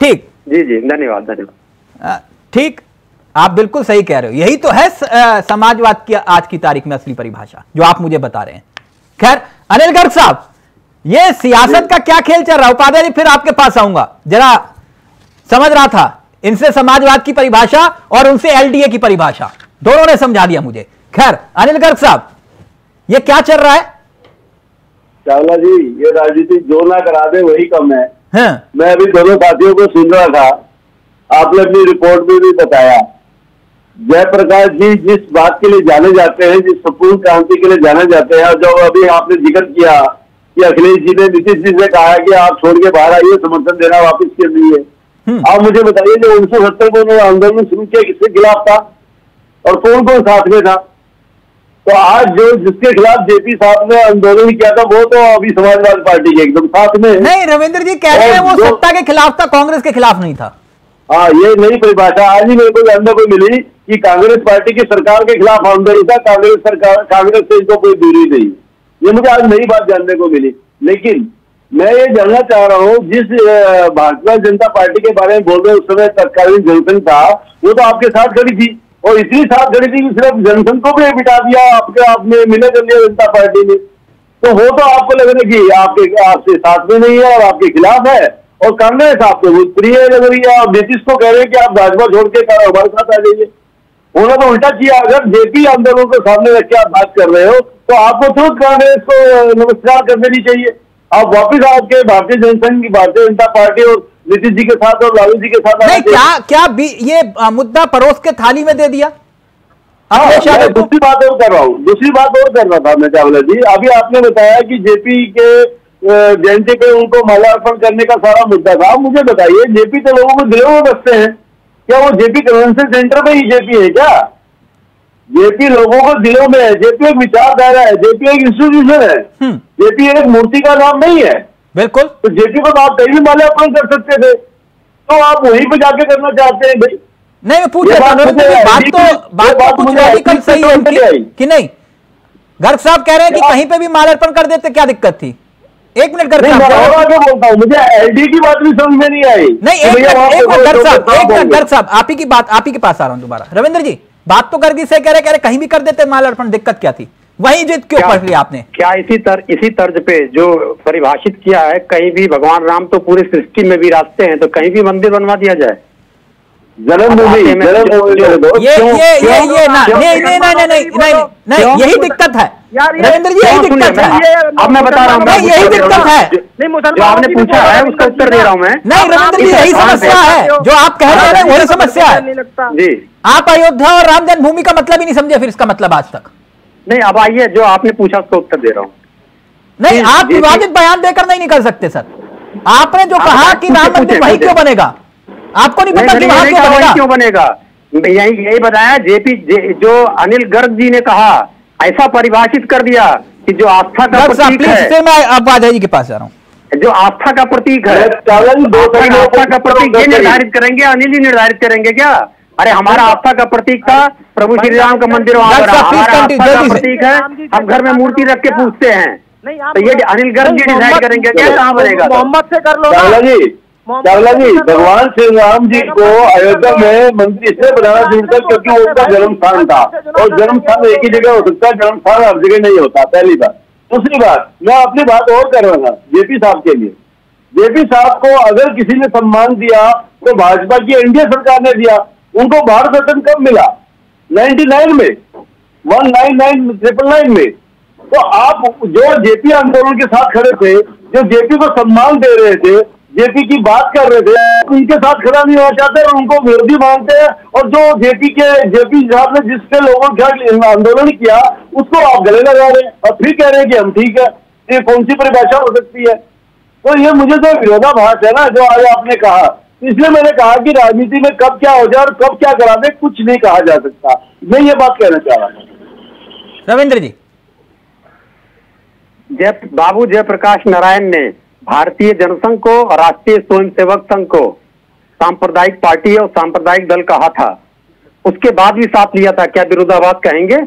ठीक, जी जी, धन्यवाद धन्यवाद। ठीक, आप बिल्कुल सही कह रहे हो। यही तो है समाजवाद की आज की तारीख में असली परिभाषा जो आप मुझे बता रहे हैं। खैर अनिल गर्ग साहब, ये सियासत का क्या खेल चल रहा है? उपाध्याय जी फिर आपके पास आऊंगा, जरा समझ रहा था इनसे समाजवाद की परिभाषा और उनसे एलडीए की परिभाषा, दोनों ने समझा दिया मुझे। खैर अनिल गर्ग साहब, ये क्या चल रहा है? चावला जी, ये राजनीति जो ना करा दे वही कम है। हाँ। मैं अभी दोनों साथियों को सुन रहा था, आपने अपनी रिपोर्ट में भी बताया, जयप्रकाश जी जिस बात के लिए जाने जाते हैं, जिस संपूर्ण क्रांति के लिए जाने जाते हैं, जो अभी आपने जिक्र किया कि अखिलेश जी ने नीतीश जी से कहा कि आप छोड़ के बाहर आइए, समर्थन देना वापस के लिए। आप मुझे बताइए, जो 1970 में उन्होंने आंदोलन शुरू किया, किसके खिलाफ था और कौन कौन साथ में था? तो आज जो जिसके खिलाफ जेपी साहब ने आंदोलन किया था वो तो अभी समाजवादी पार्टी के एकदम साथ में नहीं। रविंद्र जी कह रहे हैं वो सत्ता के खिलाफ था, कांग्रेस के खिलाफ नहीं था। हाँ, ये नई परिभाषा आज ही मेरे को जानने को मिली कि कांग्रेस पार्टी की सरकार के खिलाफ आंदोलन था, कांग्रेस से इनको कोई दूरी नहीं। ये मुझे आज नई बात जानने को मिली। लेकिन मैं ये जानना चाह रहा हूँ, जिस भारतीय जनता पार्टी के बारे में बोल रहे उस समय तत्कालीन जनसंघ था, वो तो आपके साथ खड़ी थी और इतनी साथ खड़ी थी कि सिर्फ जनसंघ को भी बिठा दिया आपने मिले कर लिया जनता पार्टी ने। तो वो तो आपको लग रहा है कि आपसे साथ में नहीं है और आपके खिलाफ है, और कांग्रेस आपको बहुत प्रिय लग रही है और नीतीश को कह रहे हैं कि आप भाजपा छोड़ के हमारे साथ आ जाइए। उन्होंने तो उल्टा किया। अगर जेपी आंदोलन को सामने रख के आप बात कर रहे हो तो आपको तुरंत कांग्रेस को नमस्कार कर देनी चाहिए। आप वापिस आपके भारतीय जनसंघ की, भारतीय जनता पार्टी और नीतीश जी के साथ और लालू जी के साथ नहीं, क्या ये मुद्दा परोस के थाली में दे दिया? दूसरी बात और कर रहा हूँ, दूसरी बात और कर रहा था मैं चावला जी। अभी आपने बताया कि जेपी के जयंती पे उनको माल्यार्पण करने का सारा मुद्दा था। मुझे बताइए, जेपी तो लोगों को दिलों में बसते हैं, क्या वो जेपी कन्वेंशन सेंटर में ही जेपी है क्या? जेपी लोगों को दिलों में है, जेपी एक विचारधारा है, जेपी एक इंस्टीट्यूशन है, जेपी एक मूर्ति का नाम नहीं है। बिल्कुल। तो जेपी को तो आप कहीं भी माल्यार्पण कर सकते थे, तो आप वहीं पे जाके करना चाहते हैं भाई? नहीं, मैं पूछ रहा था, बात तो कुछ लॉजिकल सही है कि नहीं? गर्ग साहब कह रहे हैं कि कहीं पे भी माल्यार्पण कर देते, क्या दिक्कत थी? एक मिनट गर्ग साहब, बोलता हूँ, मुझे एलडी की बात भी समझ में नहीं आई। नहीं, एक मिनट गर्ग साहब, आप ही के पास आ रहा हूँ दोबारा। रविंद्र जी, बात तो गर्ग से कह रहे कहीं भी कर देते माल्यार्पण, दिक्कत क्या थी? वही जिद क्यों पढ़ लिया आपने? क्या इसी तर्ज पे जो परिभाषित किया है, कहीं भी भगवान राम तो पूरी सृष्टि में भी रास्ते हैं, तो कहीं भी मंदिर बनवा दिया जाए, जन्मभूमि ये यही दिक्कत है रविंद्र जी, यही दिक्कत है। अब मैं बता रहा हूँ, यही दिक्कत है जो आपने पूछा है उसका उत्तर दे रहा हूँ मैं। नहीं रविंद्र जी, यही समस्या है जो आप कह रहे हैं, वही समस्या है जी। आप अयोध्या और राम जन्मभूमि का मतलब ही नहीं समझे फिर इसका मतलब आज तक। नहीं, अब आइए, जो आपने पूछा उसका उत्तर दे रहा हूँ। नहीं, आप विवादित बयान देकर नहीं निकल सकते सर। आपने जो कहा कि राम मंदिर वही क्यों बनेगा, आपको नहीं पता कि वहां क्यों बनेगा? यही बताया जेपी, जो अनिल गर्ग जी ने कहा, ऐसा परिभाषित कर दिया कि जो आस्था का प्रतीक है। मैं अपाध्याय जी के पास जा रहा हूँ। जो आस्था का प्रतीक है, आस्था का प्रतीक ये निर्धारित करेंगे, अनिल जी निर्धारित करेंगे क्या? अरे हमारा आस्था का प्रतीक था प्रभु श्री राम का मंदिर वहां पर, हमारा आस्था का प्रतीक है, हम घर में मूर्ति रख के पूछते हैं, तो ये अनिल गर्ग जी डिसाइड करेंगे क्या कहाँ बनेगा? मोहम्मद से कर लो चावला जी, भगवान श्री राम जी को अयोध्या में मंदिर इसलिए बनाना जरूर था क्योंकि वो उनका जन्म स्थान था, और जन्म स्थान एक ही जगह हो सकता है, जन्म स्थान हर जगह नहीं होता, पहली बात। दूसरी बात, मैं अपनी बात और कर रहा था जेपी साहब के लिए। जेपी साहब को अगर किसी ने सम्मान दिया तो भाजपा की एनडीए सरकार ने दिया। उनको भारत रत्न कब मिला? 99 में, 1999 में। तो आप जो जेपी आंदोलन के साथ खड़े थे, जो जेपी को सम्मान दे रहे थे, जेपी की बात कर रहे थे, उनके साथ खड़ा नहीं होना चाहते और उनको विरोधी मानते हैं। और जो जेपी साहब ने जिससे लोगों के आंदोलन किया उसको आप गले लगा रहे हैं और फिर कह रहे हैं कि हम ठीक है। ये कौन सी परिभाषा हो सकती है? तो ये मुझे तो विरोधाभास है ना जो आज आपने कहा। इसलिए मैंने कहा कि राजनीति में कब क्या हो जाए और कब क्या करा दे कुछ नहीं कहा जा सकता। मैं ये बात कहना चाह रहा हूं। रविंद्र जी, बाबू जयप्रकाश नारायण ने भारतीय जनसंघ को और राष्ट्रीय स्वयंसेवक संघ को सांप्रदायिक पार्टी और सांप्रदायिक दल कहा था, उसके बाद भी साथ लिया था। क्या विरोधाभास कहेंगे?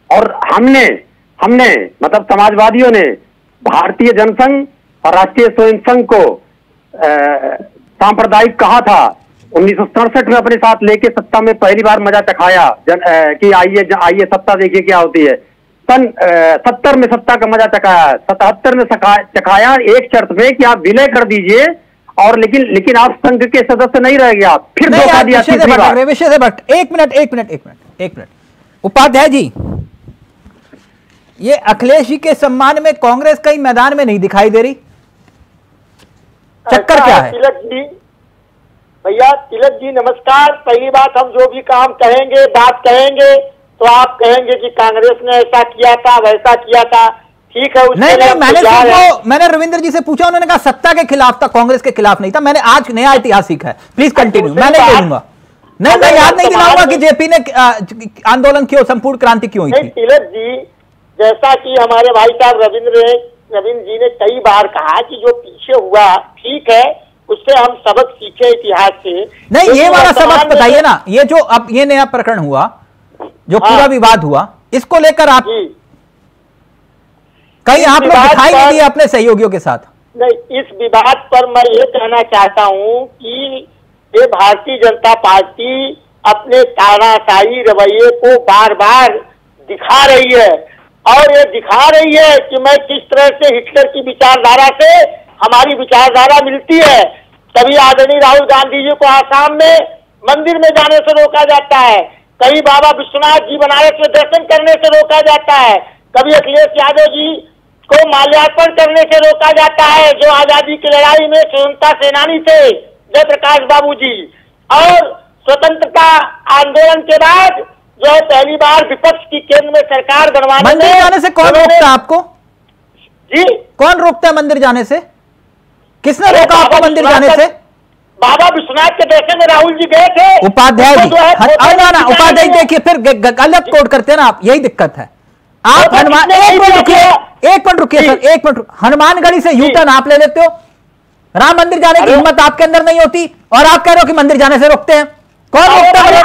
और हमने मतलब समाजवादियों ने भारतीय जनसंघ और राष्ट्रीय स्वयंसंघ को सांप्रदायिक कहा था। 1967 में अपने साथ लेके सत्ता में पहली बार मजा चखाया कि आइए सत्ता देखिए क्या होती है। सन 70 में सत्ता का मजा चखाया, 77 में चखाया एक शर्त पे कि आप विलय कर दीजिए और लेकिन आप संघ के सदस्य नहीं रह गया। फिर धोखा दिया। विषय से बट एक मिनट उपाध्याय जी, ये अखिलेश जी के सम्मान में कांग्रेस कहीं मैदान में नहीं दिखाई दे रही, चक्कर क्या है? तिलक जी, भैया तिलक जी नमस्कार। पहली बात, हम जो भी काम कहेंगे, बात कहेंगे तो आप कहेंगे कि कांग्रेस ने ऐसा किया था, वैसा किया था। ठीक है, नहीं, मैंने रविंद्र जी से पूछा, उन्होंने कहा सत्ता के खिलाफ था, कांग्रेस के खिलाफ नहीं था। मैंने आज नया ऐतिहासिक है, प्लीज कंटिन्यू। मैं नहीं बोलूंगा, नहीं मैं याद नहीं दिलाऊंगा कि जेपी ने आंदोलन क्यों, संपूर्ण क्रांति क्यों हुई थी। तिलक जी, जैसा कि हमारे भाई साहब रविंद्र जी ने कई बार कहा कि जो पीछे हुआ ठीक है, उससे हम सबक सीखे इतिहास से। नहीं, ये वाला सबक बताइए ना। ये जो अब ये नया प्रकरण हुआ, जो पूरा विवाद हुआ, इसको लेकर आप कहीं आप लोग दिखाई नहीं दिए अपने सहयोगियों के साथ? नहीं, इस विवाद पर मैं ये कहना चाहता हूं कि ये भारतीय जनता पार्टी अपने तानाशाही रवैये को बार बार दिखा रही है और ये दिखा रही है कि मैं किस तरह से हिटलर की विचारधारा से हमारी विचारधारा मिलती है। कभी आदरणीय राहुल गांधी जी को आसाम में मंदिर में जाने से रोका जाता है, कभी बाबा विश्वनाथ जी बनारस में दर्शन करने से रोका जाता है, कभी अखिलेश यादव जी को माल्यार्पण करने से रोका जाता है, जो आजादी की लड़ाई में स्वतंत्रता सेनानी थे जयप्रकाश बाबू जी। और स्वतंत्रता आंदोलन के बाद जो है पहली बार विपक्ष की केंद्र में सरकार बनवाने मंदिर जाने से कौन रोकता है आपको जी? कौन रोकता है मंदिर जाने से? किसने रोका आपको मंदिर जाने से? बाबा विश्वनाथ के दर्शन में राहुल जी गए थे। उपाध्याय जी, उपाध्याय देखिए फिर गलत कोड करते हैं ना आप, यही दिक्कत है। आप हनुमान, एक मिनट रुकिए सर, एक मिनट। हनुमानगढ़ी से यू टर्न आप ले लेते हो, राम मंदिर जाने की हिम्मत आपके अंदर नहीं होती और आप कह रहे हो कि मंदिर जाने से रोकते हैं। कौन रोकता है?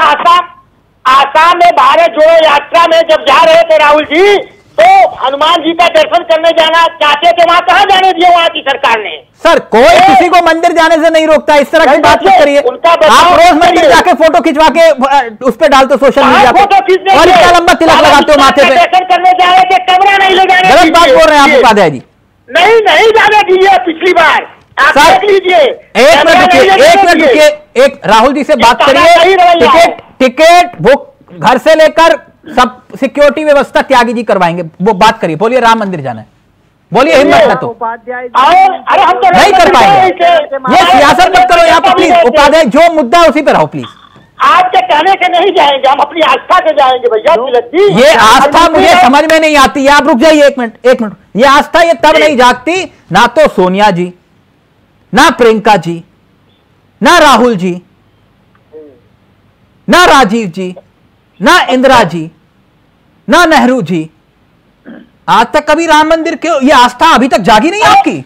आसाम में भारत जोड़ो यात्रा में जब जा रहे थे राहुल जी, तो हनुमान जी का दर्शन करने जाना चाहते थे, वहां कहां जाने दिया वहां की सरकार ने? सर, कोई किसी को मंदिर जाने से नहीं रोकता, इस तरह की बात मत करिए। आप रोज मंदिर जाके फोटो खिंचवा के उस पर डालते हो सोशल मीडिया पे और इतना लंबा तिलक लगाते हो माथे पे। दर्शन करने जा रहे थे, कैमरा नहीं ले जाने, गलत बात बोल रहे हैं आप उपाध्याय जी। नहीं जाने दीजिए, पिछली बार आप देख लीजिए। एक मिनट रुकिए, एक राहुल जी से बात करिए। टिकट बुक घर से लेकर सब सिक्योरिटी व्यवस्था त्यागी जी करवाएंगे, वो बात करिए। बोलिए राम मंदिर जाना है, बोलिए, हिम्मत है तो अरे हम तो नहीं कर पाएंगे। ये सियासत मत करो यहाँ पे प्लीज उपाध्याय, जो मुद्दा है उसी पे रहो प्लीज। आपके कहने से नहीं जाएंगे, हम अपनी आस्था से जाएंगे भैया तिलक जी। ये आस्था मुझे समझ में नहीं आती। आप रुक जाइए एक मिनट। ये आस्था ये तब नहीं जागती, ना तो सोनिया जी, ना प्रियंका जी, ना राहुल जी, ना राजीव जी, ना इंदिरा जी, ना नेहरू जी, आज तक कभी राम मंदिर के ये आस्था अभी तक जागी नहीं आपकी?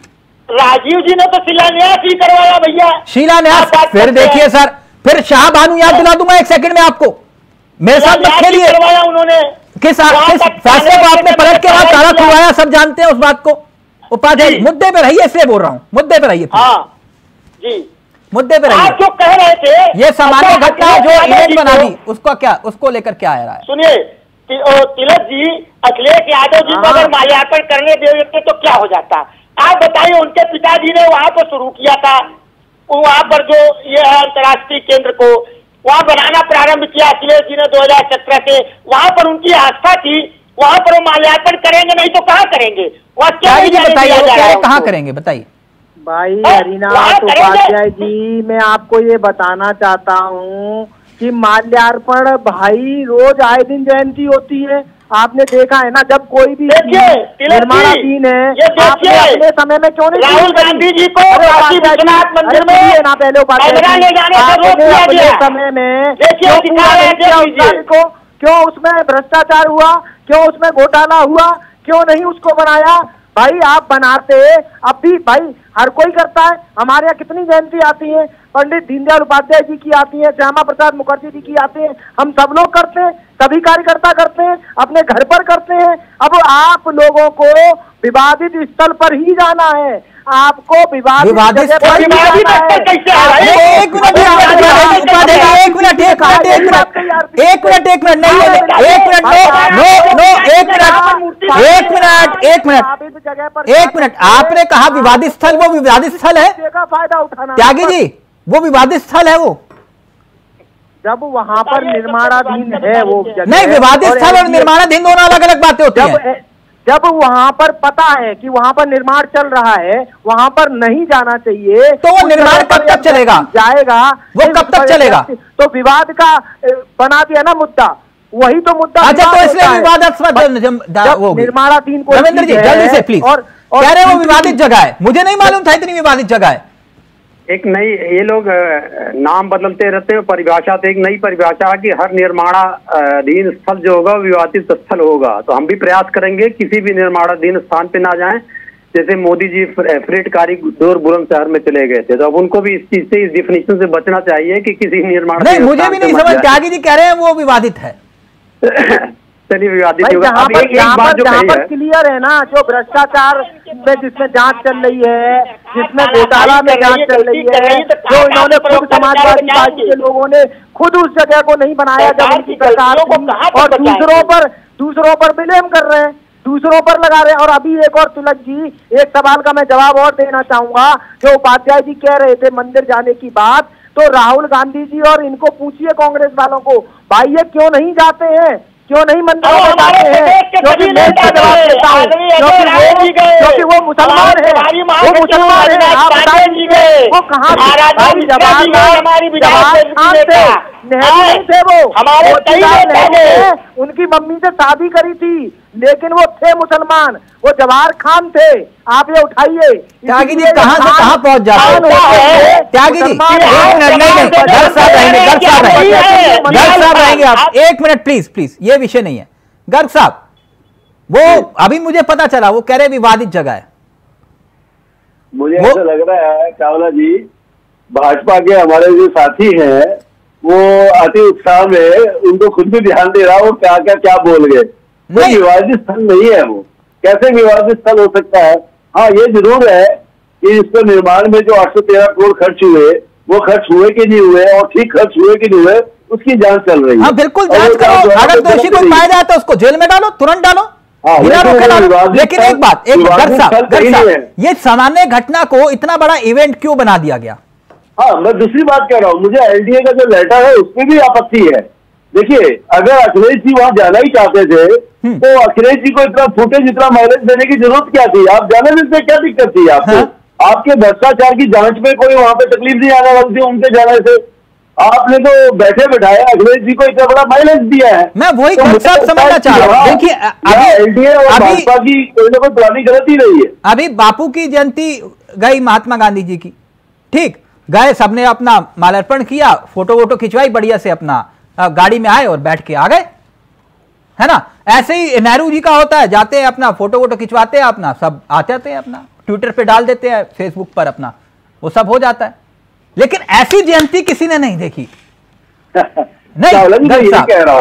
राजीव जी ने तो शिलान्यास ही करवाया भैया। शिलान्यास? फिर देखिए सर, फिर शाह बानू याद दिला दूंगा एक सेकंड में आपको, मेरे साथ मत खेलिए। उन्होंने किस फैसले को आपने पलट के बाद ताला खुलवाया, सब जानते हैं उस बात को। उपाध्याय मुद्दे पे रहिए, इसलिए बोल रहा हूं, मुद्दे पे रहिए जी, मुद्दे पे रहिए। आप जो कह रहे थे ये सामान्य घटना जो इमेज बना दी, उसका क्या, उसको लेकर क्या आ रहा है? सुनिए तिलक जी, अखिलेश यादव जी को अगर माल्यार्पण करने देते तो क्या हो जाता? आप बताइए, उनके पिताजी ने वहां पर शुरू किया था, वहां पर जो ये है अंतर्राष्ट्रीय केंद्र को वहां बनाना प्रारंभ किया अखिलेश जी ने 2017 से। वहां पर उनकी आस्था थी वहाँ पर वो माल्यार्पण करेंगे, नहीं तो कहाँ करेंगे? वहाँ क्या बताइए कहाँ करेंगे, बताइए भाई। हरिनाथ उपाध्याय जी, मैं आपको ये बताना चाहता हूँ कि माल्यार्पण भाई रोज आए दिन जयंती होती है। आपने देखा है ना, जब कोई भी निर्माणाधीन है, आपने अपने समय में क्यों नहीं? राहुल गांधी जी को काशी विश्वनाथ मंदिर में ना पहले उपाध्याय अपने समय में क्यों उसमें भ्रष्टाचार हुआ, क्यों उसमें घोटाला हुआ, क्यों नहीं उसको बनाया? भाई आप बनाते, अब भी भाई हर कोई करता है। हमारे यहाँ कितनी जयंती आती है, पंडित दीनदयाल उपाध्याय जी की आती है, श्यामा प्रसाद मुखर्जी जी की आती है, हम सब लोग करते हैं, सभी कार्यकर्ता करते हैं, अपने घर पर करते हैं। अब आप लोगों को विवादित स्थल पर ही जाना है, आपको विवादित एक मिनट, आपने कहा विवादित स्थल, वो विवादित स्थल है फायदा उठाना। त्यागी जी, वो विवादित स्थल है, वो जब वहाँ पर निर्माणाधीन है वो जगह। नहीं, विवादित स्थल और निर्माणाधीन दोनों अलग अलग बातें होती हैं। जब वहाँ पर पता है कि वहाँ पर निर्माण चल रहा है, वहाँ पर नहीं जाना चाहिए, तो वो निर्माण कब तक चलेगा? जाएगा वो कब तक चलेगा? तो विवाद का बना दिया ना मुद्दा, वही तो मुद्दा। अच्छा, तो इसलिए विवादास्पद निर्माणाधीन को। रविंद्र जी जल्दी से प्लीज। और कह रहे हैं वो विवादित जगह है, मुझे नहीं मालूम था इतनी विवादित जगह है। एक नई, ये लोग नाम बदलते रहते हैं, परिभाषा तो एक नई परिभाषा कि हर निर्माणाधीन स्थल जो होगा विवादित स्थल होगा। तो हम भी प्रयास करेंगे किसी भी निर्माणाधीन स्थान पे ना जाएं। जैसे मोदी जी फ्रेट कॉरिडोर बुलंदशहर में चले गए थे, तो अब उनको भी इस चीज से, इस डिफिनेशन से बचना चाहिए कि किसी निर्माण। नहीं, मुझे भी नहीं समझ, त्यागी जी कह रहे हैं वो विवादित है। चलिए विवादित होगा। जहाँ पर क्लियर है ना, जो भ्रष्टाचार में जिसमें जांच चल रही है, जिसमें घोटाला में जांच चल रही है, जो इन्होंने खुद समाजवादी पार्टी के लोगों ने खुद उस जगह को नहीं बनाया जब उनकी सरकार, और दूसरों पर ब्लेम कर रहे हैं, दूसरों पर लगा रहे हैं। और अभी एक और तिलक जी, एक सवाल का मैं जवाब और देना चाहूंगा। जो उपाध्याय जी कह रहे थे मंदिर जाने की बात, तो राहुल गांधी जी और इनको पूछिए कांग्रेस वालों को, भाई ये क्यों नहीं जाते हैं, क्यों नहीं मंदिरों में जाते हैं? क्योंकि मैं इसका जवाब देता हूँ, क्योंकि वो मुसलमान है, वो मुसलमान है। आप बताइए वो कहाँ नहीं थे, वो उनकी मम्मी से शादी करी थी, लेकिन वो थे मुसलमान, वो जवाहर खान थे। आप ये उठाइए, त्यागी जी कहाँ से कहाँ पहुंच जाते हैं? त्यागी जी गर्ग साहब रहेंगे आप, एक मिनट प्लीज प्लीज, ये विषय नहीं है। गर्ग साहब, वो अभी मुझे पता चला वो कह रहे विवादित जगह है। मुझे ऐसा लग रहा है चावला जी, भाजपा के हमारे जो साथी हैं वो अति उत्साह में, उनको खुद भी ध्यान दे रहा, वो क्या बोल गए। वो विवादित स्थल नहीं है, वो कैसे विवादित स्थल हो सकता है? हाँ, ये जरूर है कि इसको निर्माण में जो 813 करोड़ खर्च हुए, वो खर्च हुए कि नहीं हुए, और ठीक खर्च हुए कि नहीं हुए, उसकी जांच चल रही है। हाँ बिल्कुल जांच करो, अगर दोषी कोई पाया जाए तो उसको जेल में डालो, तुरंत डालो, बिना रोके डालो। लेकिन एक बात, गर्ग साहब, ये सामान्य घटना को इतना बड़ा इवेंट क्यों बना दिया गया? हाँ, मैं दूसरी बात कह रहा हूँ, मुझे एलडीए का जो लेटर है उसमें भी आपत्ति है। देखिए, अगर अखिलेश जी वहां जाना ही चाहते थे, तो अखिलेश जी को इतना फुटेज, इतना माइलेज देने की जरूरत क्या थी? आप जाने देते, क्या दिक्कत थी आपको? आपके भ्रष्टाचार की जांच में कोई वहां पे तकलीफ नहीं आने वाली थी उनके जाने से। आपने तो बैठे बैठाए अखिलेश जी को इतना बड़ा माइलेज दिया है। मैं वही समझना चाह रहा हूँ। देखिए, एलडीए और भाजपा की कोई ना कोई पुरानी गलती रही है। अभी बापू की जयंती गई, महात्मा गांधी जी की, ठीक गए, सबने अपना माल्यार्पण किया, फोटो वोटो खिंचवाई, बढ़िया से अपना गाड़ी में आए और बैठ के आ गए, है ना। ऐसे ही नेहरू जी का होता है, जाते हैं अपना फोटो वोटो खिंचवाते हैं, अपना सब आते हैं, अपना ट्विटर पे डाल देते हैं, फेसबुक पर अपना वो सब हो जाता है। लेकिन ऐसी जयंती किसी ने नहीं देखी। नहीं,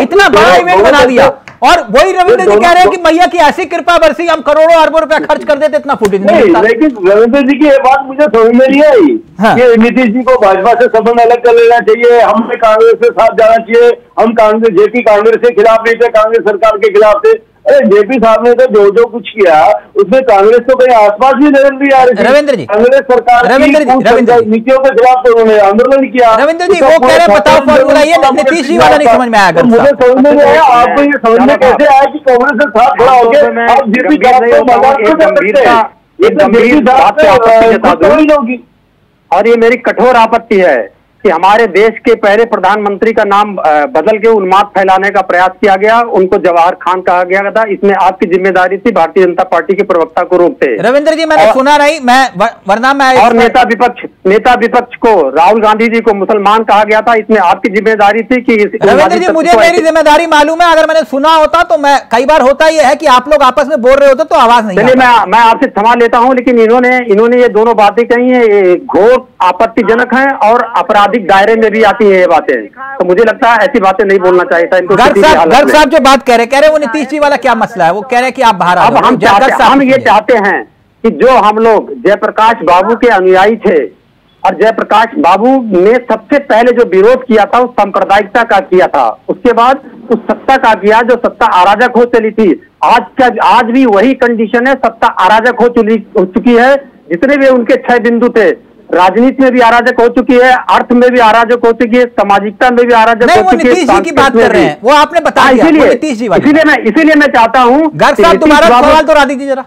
इतना बड़ा इवेंट बना दिया। और वही रविंद्र जी कह रहे हैं कि मैया की ऐसी कृपा बरसी, हम करोड़ों अरबों रुपया खर्च कर देते, इतना फुटेज नहीं मिलता। लेकिन रविंद्र जी की ये बात मुझे समझ में नहीं आई कि नीतीश जी को भाजपा से संबंध अलग कर लेना चाहिए, हमें कांग्रेस से साथ जाना चाहिए, हम कांग्रेस जेपी कांग्रेस के खिलाफ नहीं थे, कांग्रेस सरकार के खिलाफ थे। अरे जेपी साहब ने तो जो कुछ किया उसमें कांग्रेस तो कहीं आसपास भी नजर नहीं आ रही। रविंद्र जी, कांग्रेस सरकार नीतियों के खिलाफ उन्होंने आंदोलन किया। रविंद्र जी वो कह रहे बताओ फॉर्मूला, ये नीतीश जी वाला नहीं समझ में आया। मुझे समझ में नहीं आया, आपको ये समझ में कैसे आया कि कांग्रेस के साथ खड़ा होकर आप जेपी साहब। और ये मेरी कठोर आपत्ति है कि हमारे देश के पहले प्रधानमंत्री का नाम बदल के उन्माद फैलाने का प्रयास किया गया, उनको जवाहर खान कहा गया था। इसमें आपकी जिम्मेदारी थी भारतीय जनता पार्टी के प्रवक्ता को रोकते। रविंद्र जी मैंने सुना नहीं, मैं वरना मैं और नेता विपक्ष को राहुल गांधी जी को मुसलमान कहा गया था, इसमें आपकी जिम्मेदारी थी कि रविंद्र जी मुझे मेरी जिम्मेदारी मालूम है, अगर मैंने सुना होता तो मैं, कई बार होता ही है कि आप लोग आपस में बोल रहे होते तो आवाज नहीं। चलिए मैं आपसे क्षमा लेता हूं, लेकिन इन्होंने ये दोनों बातें कही है, ये घोर आपत्तिजनक है और आपराधिक दायरे में भी आती है ये बातें। तो मुझे लगता है ऐसी बातें नहीं बोलना चाहिए था इनको। गर्ग साहब जो बात कह रहे वो नीतीश जी वाला क्या मसला है? वो कह रहे हैं कि आप बाहर अब हम ये चाहते हैं कि जो हम लोग जयप्रकाश बाबू के अनुयायी थे, और जयप्रकाश बाबू ने सबसे पहले जो विरोध किया था उस सांप्रदायिकता का किया था, उसके बाद उस सत्ता का किया जो सत्ता अराजक हो चली थी। आज भी वही कंडीशन है, सत्ता अराजक हो चुकी है। जितने भी उनके 6 बिंदु थे, राजनीति में भी अराजक हो चुकी है, अर्थ में भी अराजक हो चुकी है, सामाजिकता में भी अराजक हो चुकी है। नीतीश जी की बात कर रहे हैं, वो आपने बताया। इसीलिए मैं चाहता हूँ गर्ग साहब तुम्हारा सवाल तो रा दीजिए जरा।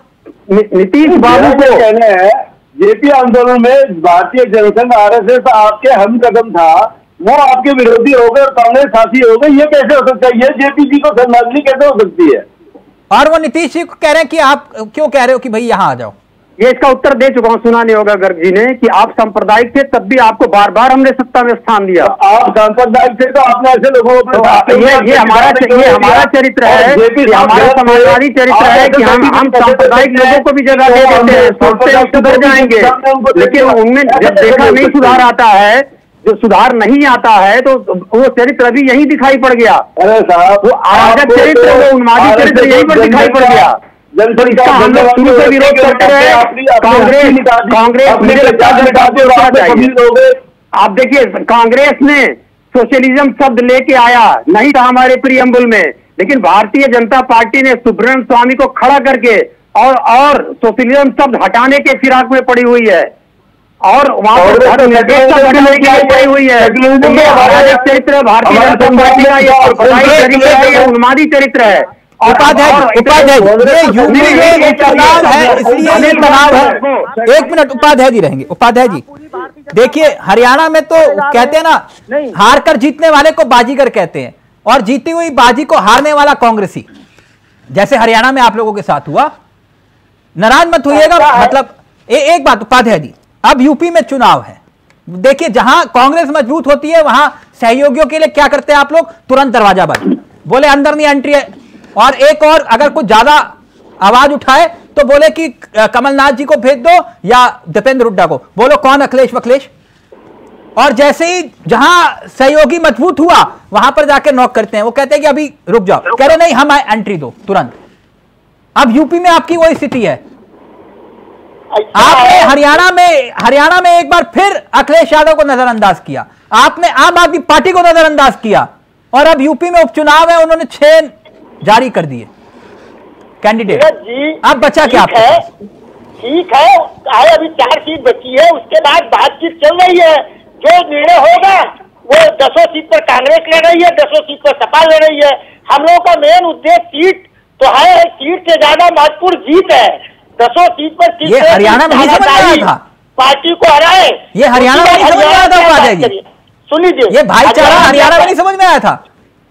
नीतीश बाबू को कहना है जेपी आंदोलन में भारतीय जनसंघ आरएसएस आपके हम कदम था, वो आपके विरोधी हो गए और कांग्रेस साथी हो गए, ये कैसे हो सकता है? ये जेपी जी को श्रद्धांजलि कैसे हो सकती है? और वो नीतीश जी को कह रहे हैं कि आप क्यों कह रहे हो कि भाई यहाँ आ जाओ? ये इसका उत्तर दे चुका हूं, सुना नहीं होगा गर्ग जी ने, कि आप सांप्रदायिक थे तब भी आपको बार बार हमने सत्ता में स्थान दिया। आप सांप्रदायिक थे तो आपने ऐसे लोगों को ये हमारा चरित्र है, हमारा समाजवादी चरित्र है कि हम सांप्रदायिक लोगों को भी जगह दे देते हैं, सोचते हैं सुधर जाएंगे, लेकिन उनमें जब देखा नहीं सुधार आता है, जो सुधार नहीं आता है, तो वो चरित्र अभी यही दिखाई पड़ गया। अरे साहब वो अराजक चरित्र, वो उन्मादी चरित्र यही पर दिखाई पड़ गया। इसका हम लोग शुरू से विरोध करते रहे। कांग्रेस मुझे लगता है, आप देखिए कांग्रेस ने सोशलिज्म शब्द लेके आया नहीं था हमारे प्रीएम्बल में, लेकिन भारतीय जनता पार्टी ने सुब्रमण्यम स्वामी को खड़ा करके और सोशलिज्म शब्द हटाने के फिराक में पड़ी हुई है, और वहां पर पड़ी हुई है। चरित्र भारतीय जनता पार्टी का ये उन्मादी चरित्र है। उपाध्याय ये यूपी में चुनाव है, इसलिए तनाव है। 1 मिनट उपाध्याय जी रहेंगे। उपाध्याय जी देखिए, हरियाणा में तो कहते हैं ना, हार कर जीतने वाले को बाजीगर कहते हैं, और जीती हुई बाजी को हारने वाला कांग्रेसी, जैसे हरियाणा में आप लोगों के साथ हुआ। नाराज मत होइएगा, मतलब एक बात उपाध्याय जी, अब यूपी में चुनाव है, देखिए जहां कांग्रेस मजबूत होती है वहां सहयोगियों के लिए क्या करते हैं आप लोग? तुरंत दरवाजा बंद, बोले अंदर नहीं एंट्री है। और एक और अगर कुछ ज्यादा आवाज उठाए तो बोले कि कमलनाथ जी को भेज दो या दीपेंद्र हुड्डा को, बोलो कौन अखिलेश वखिलेश। और जैसे ही जहां सहयोगी मजबूत हुआ वहां पर जाकर नॉक करते हैं, वो कहते हैं कि अभी रुक जाओ, कह रहे नहीं हम एंट्री दो तुरंत। अब यूपी में आपकी वही स्थिति है। आपने हरियाणा में एक बार फिर अखिलेश यादव को नजरअंदाज किया, आपने आम आदमी पार्टी को नजरअंदाज किया, और अब यूपी में उपचुनाव है, उन्होंने 6 जारी कर दिए कैंडिडेट। अब बचा क्या? ठीक है, अभी 4 सीट बची है, उसके बाद बातचीत चल रही है। जो निर्णय होगा वो 10 सीट पर कांग्रेस ले रही है, 10 सीट पर सपा ले रही है। हम लोगों का मेन उद्देश्य सीट तो है, सीट से ज्यादा महत्वपूर्ण जीत है। 10 सीट पर ये हरियाणा में नहीं समझ में आया था, पार्टी को हराए। ये हरियाणा में नहीं समझ में आया था उपाध्याय जी, सुन लीजिए, ये भाईचारा हरियाणा में नहीं समझ में आया था।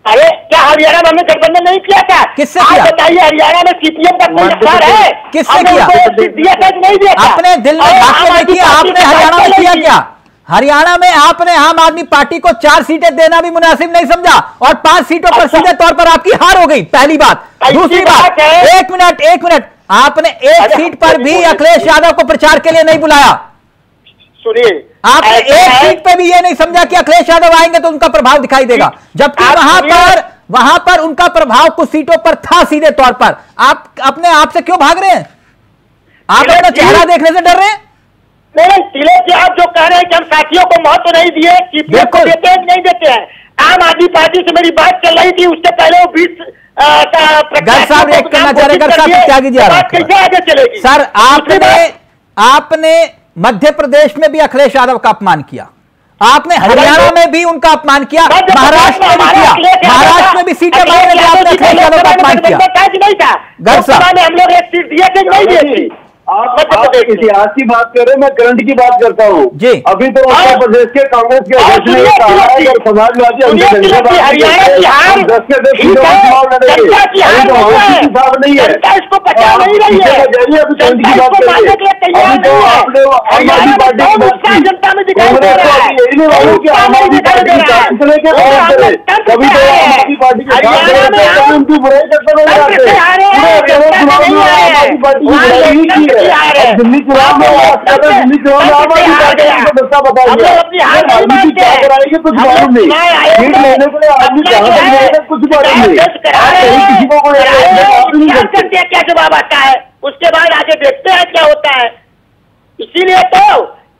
अरे क्या हरियाणा में हमने गठबंधन नहीं किया था? किससे किया? बताइए, हरियाणा में सीपीएम का कोई अखबार है? किससे किया? नहीं दिया था? अपने दिल में बात देखिए, आपने हरियाणा में किया क्या? हरियाणा में आपने आम आदमी पार्टी को 4 सीटें देना भी मुनासिब नहीं समझा, और 5 सीटों पर सीधे तौर पर आपकी हार हो गई, पहली बात। दूसरी बात, एक मिनट, आपने 1 सीट पर भी अखिलेश यादव को प्रचार के लिए नहीं बुलाया। सुनिए, आपने 1 सीट पे भी ये नहीं समझा कि अखिलेश यादव आएंगे तो उनका प्रभाव दिखाई देगा, जबकि वहां पर उनका प्रभाव कुछ सीटों पर था सीधे तौर पर। आप अपने आप से क्यों भाग रहे हैं? आप अपना चेहरा देखने से डर रहे हैं? नहीं, तिलक जी आप जो कह रहे हैं कि हम साथियों को महत्व नहीं दिए, सीपीएम को देते हैं नहीं देते हैं। आम आदमी पार्टी से मेरी बात चल रही थी, उससे पहले वो 20 गर्ग साहब रिएक्ट करना चाह रहे, गर्ग साहब त्यागी जी आ रहा है। कैसे आगे चलेगी सर आपने मध्य प्रदेश में भी अखिलेश यादव का अपमान किया, आपने हरियाणा में भी उनका अपमान किया, महाराष्ट्र में भी किया, महाराष्ट्र में भी सीटें मांगने में आपने अखिलेश यादव का अपमान किया। गर्ग साहब हम लोग एक सीट दिए कि नहीं दिए? आप इतिहास की बात कर रहे हैं, मैं करंट की बात करता हूँ जी। अभी तो उत्तर प्रदेश के कांग्रेस के अध्यक्ष ने कहा है और समाजवादी हरियाणा बिहार 10 के 10 सीटों में चुनाव लड़ेंगे, हिसाब नहीं है, इसको पता नहीं रही है, जाइए अभी करंट की बात करिए। अभी तो आपने आम आदमी पार्टी की बात की, जनता में दिखाई कांग्रेस दे को रहा है, अभी यही नहीं मालूम कि आम आदमी पार्टी की शासन से लेकर कौन करे, कभी तो आम आदमी पार्टी के साथ कभी उनकी बुराई करते नजर आते हैं, चुनाव में आम आदमी पार्टी की बुराई ही की है। दिल्ली चुनाव में दिल्ली चुनाव में आम आदमी पार्टी को दस्ता बताइए, राजनीति क्या कराएगी कुछ मालूम नहीं, सीट लेने के लिए आदमी जहाँ तक जाएगा कुछ मालूम नहीं, किसी को कोई क्या जवाब आता है, उसके बाद आगे देखते हैं क्या होता है। इसीलिए तो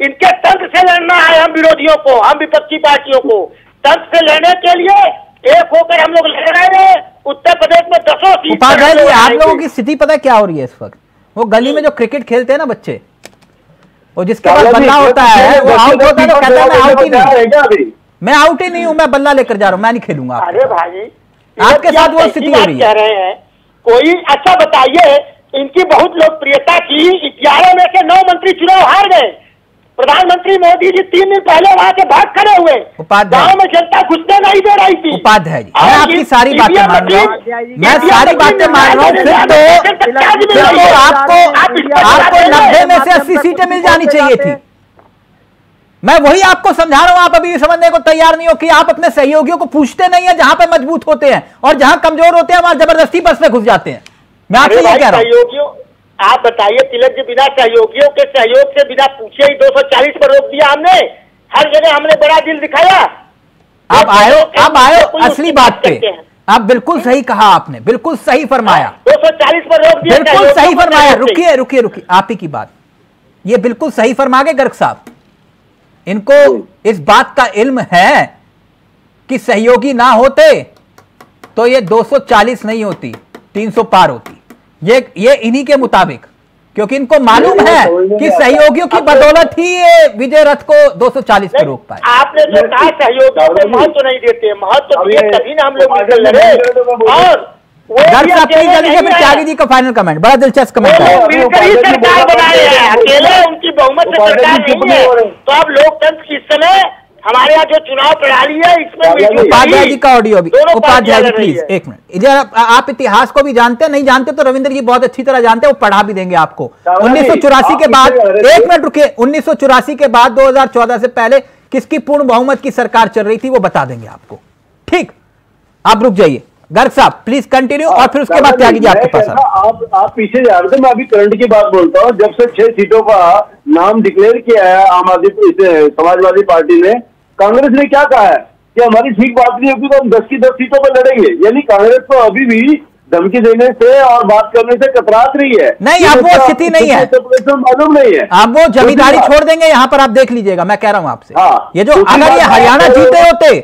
इनके तंत्र से लड़ना है, हम विरोधियों को, हम विपक्षी पार्टियों को तंत्र से लड़ने के लिए एक होकर हम लोग लड़ रहे हैं। उत्तर प्रदेश में 10 सीट। उपाध्याय जी आप लोगों की स्थिति पता है क्या हो रही है इस वक्त? वो गली में जो क्रिकेट खेलते हैं ना बच्चे, वो जिसके बाद बल्ला होता है वो आउट होता है तो कहता है मैं आउट ही नहीं, मैं आउट ही नहीं हूं, मैं बल्ला लेकर जा रहा हूं, मैं नहीं खेलूंगा। अरे भाई आपके साथ वो स्थिति हो रही कह रहे हैं कोई। अच्छा बताइए, इनकी बहुत लोकप्रियता की 11 में से 9 मंत्री चुनाव हार गए। प्रधानमंत्री मोदी जी 3 दिन पहले वहां से भाग खड़े हुए, गांव में जनता घुसने नहीं दे रही थी। उपाध्याय जी मैं आपकी सारी बातें मान रहा हूँ, मैं सारी बातें मान रहा हूँ, फिर तो आपको 90 में से 80 सीटें मिल जानी चाहिए थी। मैं वही आपको समझा रहा हूं, आप अभी भी समझने को तैयार नहीं हो कि आप अपने सहयोगियों को पूछते नहीं है, जहां पे मजबूत होते हैं और जहां कमजोर होते हैं वहां जबरदस्ती बस में घुस जाते हैं। मैं आपसे ये कह रहा हूं, आप बताइए तिलक जी, बिना सहयोगियों के सहयोग से बिना पूछे ही 240 पर रोक दिया हमने, हर जगह हमने बड़ा दिल दिखाया। आप आयो असली बात पे, आप बिल्कुल सही कहा आपने, बिल्कुल सही फरमाया, 240 पर रोक दिया, बिल्कुल सही फरमाया। रुकिए आप ही की बात, ये बिल्कुल सही फरमा गए गर्ग साहब। इनको इस बात का इल्म है कि सहयोगी ना होते तो ये 240 नहीं होती, 300 पार होती। ये इन्हीं के मुताबिक, क्योंकि इनको मालूम है कि सहयोगियों की बदौलत ही ये विजय रथ को 240 पे रोक पाए। आपने जो कहा सहयोगियों को महत्व नहीं देते, महत्व दिए तभी ना हम लोग मिलकर लड़े। और गर्ग साहब प्लीज जल्दी से, फिर त्यागी जी का फाइनल कमेंट, बड़ा दिलचस्प कमेंट है। मिलकर ही सरकार बनाए हैं, अकेले उनकी बहुमत से सरकार नहीं है। तो अब लोकतंत्र इस समय हमारे यहाँ जो चुनाव प्रणाली है इसमें उपाध्याय जी का ऑडियो भी, उपाध्याय जी प्लीज एक मिनट, इधर आप इतिहास को भी जानते हैं, नहीं जानते तो रविंद्र जी बहुत अच्छी तरह जानते हैं, वो पढ़ा भी देंगे आपको। 1984 के बाद, एक मिनट रुकिए, 1984 के बाद 2014 से पहले किसकी पूर्ण बहुमत की सरकार चल रही थी वो बता देंगे आपको। ठीक, आप रुक जाइए गर्ग साहब प्लीज कंटिन्यू, और फिर उसके बाद त्यागी जी आपके पास। आप पीछे जा रहे थे, मैं अभी करंट की बात बोलता हूँ। जब से 6 सीटों का नाम डिक्लेयर किया है आम आदमी समाजवादी पार्टी ने, कांग्रेस ने क्या कहा है कि हमारी ठीक बात नहीं होगी तो हम 10 की 10 सीटों पर लड़ेंगे। यानी कांग्रेस तो अभी भी धमकी देने से और बात करने से कतरात रही है। नहीं, अब वो स्थिति नहीं है, मालूम नहीं है, अब वो जमींदारी छोड़ देंगे। यहाँ पर आप देख लीजिएगा, मैं कह रहा हूँ आपसे, ये जो अगर ये हरियाणा जीते होते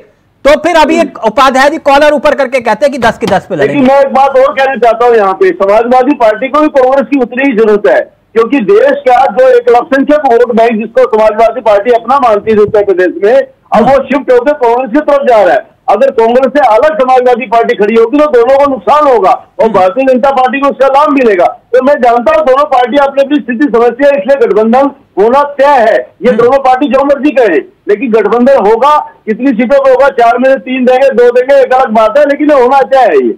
तो फिर अभी एक उपाध्याय जी कॉलर ऊपर करके कहते हैं कि 10 की 10 पे लड़ेंगे। लेकिन मैं एक बात और कहना चाहता हूँ, यहाँ पे समाजवादी पार्टी को भी कांग्रेस की उतनी ही जरूरत है, क्योंकि देश का जो एक अल्पसंख्यक वोट बैंक जिसको समाजवादी पार्टी अपना मानती है उत्तर प्रदेश में, अब वो शिफ्ट होकर कांग्रेस की तरफ जा रहा है। अगर कांग्रेस से अलग समाजवादी पार्टी खड़ी होगी तो दोनों को नुकसान होगा और भारतीय जनता पार्टी को उसका लाभ मिलेगा। तो मैं जानता हूँ दोनों पार्टी अपनी अपनी स्थिति समझती है, इसलिए गठबंधन होना तय है। ये दोनों पार्टी जो मर्जी कहे, लेकिन गठबंधन होगा, कितनी सीटों पर होगा, 4 में से 3 देंगे, 2 देंगे, एक अलग बात है, लेकिन होना तय है ये।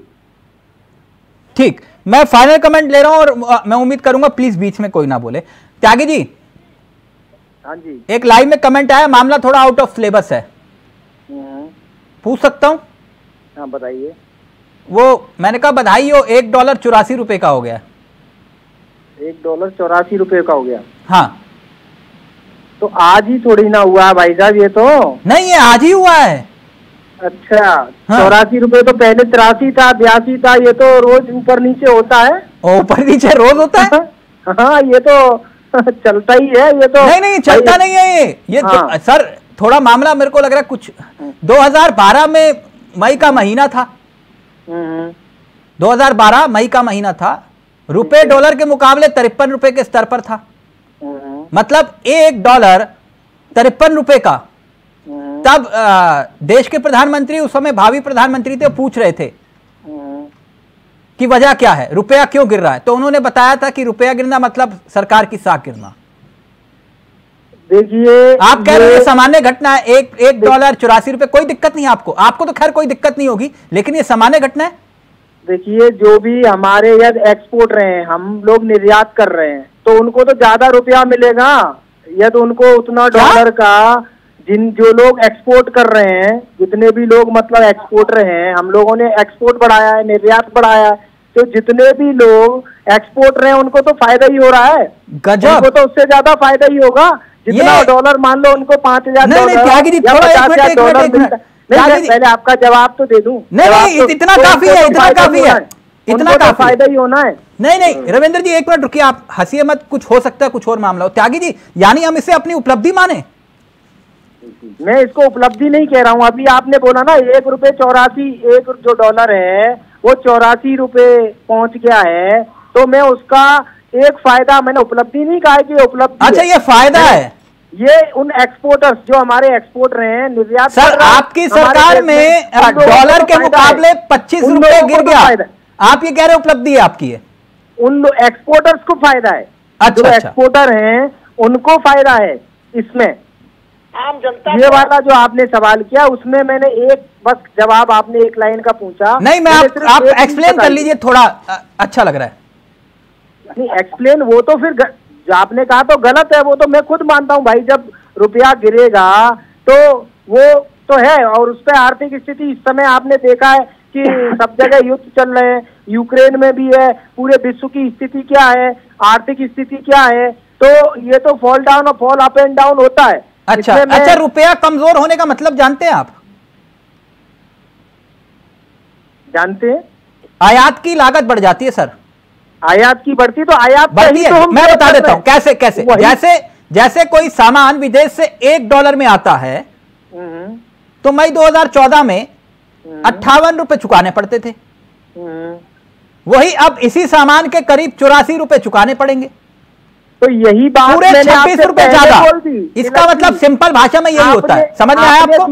ठीक, मैं फाइनल कमेंट ले रहा हूं और मैं उम्मीद करूंगा प्लीज बीच में कोई ना बोले। त्यागी जी, हाँ जी, एक लाइव में कमेंट आया, मामला थोड़ा आउट ऑफ सिलेबस है, पूछ सकता हूं? हाँ बताइए। वो मैंने कहा बधाई हो, $1 84 रुपए का हो गया। $1 84 रुपए का हो गया? हाँ। तो आज ही थोड़ी ना हुआ भाई साहब, ये तो नहीं, ये आज ही हुआ है। अच्छा, 84 रुपए तो पहले 83 था, 82 था, ये तो रोज ऊपर नीचे होता है। ऊपर नीचे रोज होता है? हाँ, ये तो चलता ही है ये तो। नहीं चलता नहीं है ये हाँ। तो, सर थोड़ा मामला मेरे को लग रहा है कुछ 2012 में मई का महीना था, 2012 मई का महीना था, रुपए डॉलर के मुकाबले 53 रुपए के स्तर पर था। मतलब $1 53 रुपए का। तब देश के प्रधानमंत्री, उस समय भावी प्रधानमंत्री थे, पूछ रहे थे कि वजह क्या है, रुपया क्यों गिर रहा है। तो उन्होंने बताया था कि रुपया गिरना मतलब सरकार की साख गिरना। देखिए, आप कह रहे हैं सामान्य घटना है, एक डॉलर 84 रुपए, कोई दिक्कत नहीं आपको तो खैर कोई दिक्कत नहीं होगी, लेकिन ये सामान्य घटना है। देखिए, जो भी हमारे यदि एक्सपोर्ट रहे हैं, हम लोग निर्यात कर रहे हैं, तो उनको तो ज्यादा रुपया मिलेगा। यदि उनको उतना डॉलर का, जो लोग एक्सपोर्ट कर रहे हैं, जितने भी लोग मतलब एक्सपोर्टर हैं, हम लोगों ने एक्सपोर्ट बढ़ाया है, निर्यात बढ़ाया है, तो जितने भी लोग एक्सपोर्टर हैं उनको तो फायदा ही हो रहा है। गजब। उनको तो उससे ज्यादा फायदा ही होगा। जितना डॉलर, मान लो उनको 5,000 डॉलर, पहले आपका जवाब तो दे दूं। नहीं, इतना काफी है, इतना काफी है, इतना काफी फायदा ही होना है। नहीं, रविंद्र जी एक मिनट रुकिए, आप हंसिए मत, कुछ हो सकता है, कुछ और मामला हो। त्यागी जी, यानी हम इसे अपनी उपलब्धि माने? मैं इसको उपलब्धि नहीं कह रहा हूँ। अभी आपने बोला ना ₹1.84, एक जो डॉलर है वो 84 रुपए पहुंच गया है, तो मैं उसका एक फायदा, मैंने उपलब्धि नहीं कहा कि उपलब्धि। अच्छा, ये फायदा है, ये उन एक्सपोर्टर्स जो हमारे एक्सपोर्ट रहे हैं, निर्यात। सर, आपकी सरकार में डॉलर के मुकाबले 25 रुपए गिर गया, आप ये कह रहे उपलब्धि है आपकी है? उन एक्सपोर्टर्स को फायदा है। अच्छा, जो एक्सपोर्टर हैं उनको फायदा है इसमें। आम जनता, ये वाला जो आपने सवाल किया, उसमें मैंने एक बस जवाब, आपने एक लाइन का पूछा। नहीं, मैं आप एक्सप्लेन कर लीजिए थोड़ा, अच्छा लग रहा है। नहीं, एक्सप्लेन वो तो फिर जो आपने कहा तो गलत है, वो तो मैं खुद मानता हूँ भाई। जब रुपया गिरेगा तो वो तो है, और उस पर आर्थिक स्थिति इस समय आपने देखा है कि सब जगह युद्ध चल रहे हैं, यूक्रेन में भी है, पूरे विश्व की स्थिति क्या है, आर्थिक स्थिति क्या है, तो ये तो फॉल डाउन और फॉल अप एंड डाउन होता है। अच्छा, रुपया कमजोर होने का मतलब जानते हैं आप? जानते हैं, आयात की लागत बढ़ जाती है सर। आयात की बढ़ती, तो आयात बढ़ती है, तो मैं बता देता हूं कैसे। जैसे कोई सामान विदेश से $1 में आता है, तो मई 2014 में 58 रुपए चुकाने पड़ते थे, वही अब इसी सामान के करीब 84 रुपए चुकाने पड़ेंगे। तो यही बात पूरे 26 रुपए ज्यादा। इसका मतलब सिंपल भाषा में यही होता है, समझ में आया आपको?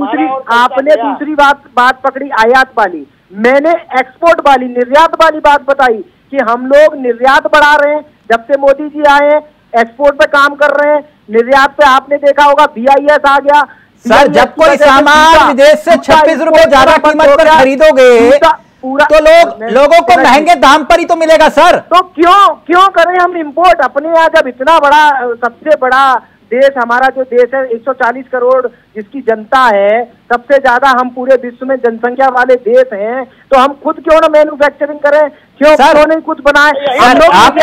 आपने दूसरी बात पकड़ी आयात वाली, मैंने एक्सपोर्ट वाली, निर्यात वाली बात बताई कि हम लोग निर्यात बढ़ा रहे हैं। जब से मोदी जी आए हैं, एक्सपोर्ट पे काम कर रहे हैं, निर्यात पे आपने देखा होगा BIS आ गया। सर, जब कोई सामान विदेश से 26 रुपए ज्यादा कीमत पर खरीदोगे तो लोगों को महंगे दाम पर ही तो मिलेगा सर। तो क्यों करें हम इंपोर्ट? अपने यहाँ जब इतना बड़ा, सबसे बड़ा देश हमारा जो देश है, 140 करोड़ जिसकी जनता है, सबसे ज्यादा हम पूरे विश्व में जनसंख्या वाले देश हैं, तो हम खुद क्यों ना मैन्युफैक्चरिंग करें? क्यों नहीं कुछ बनाए? आप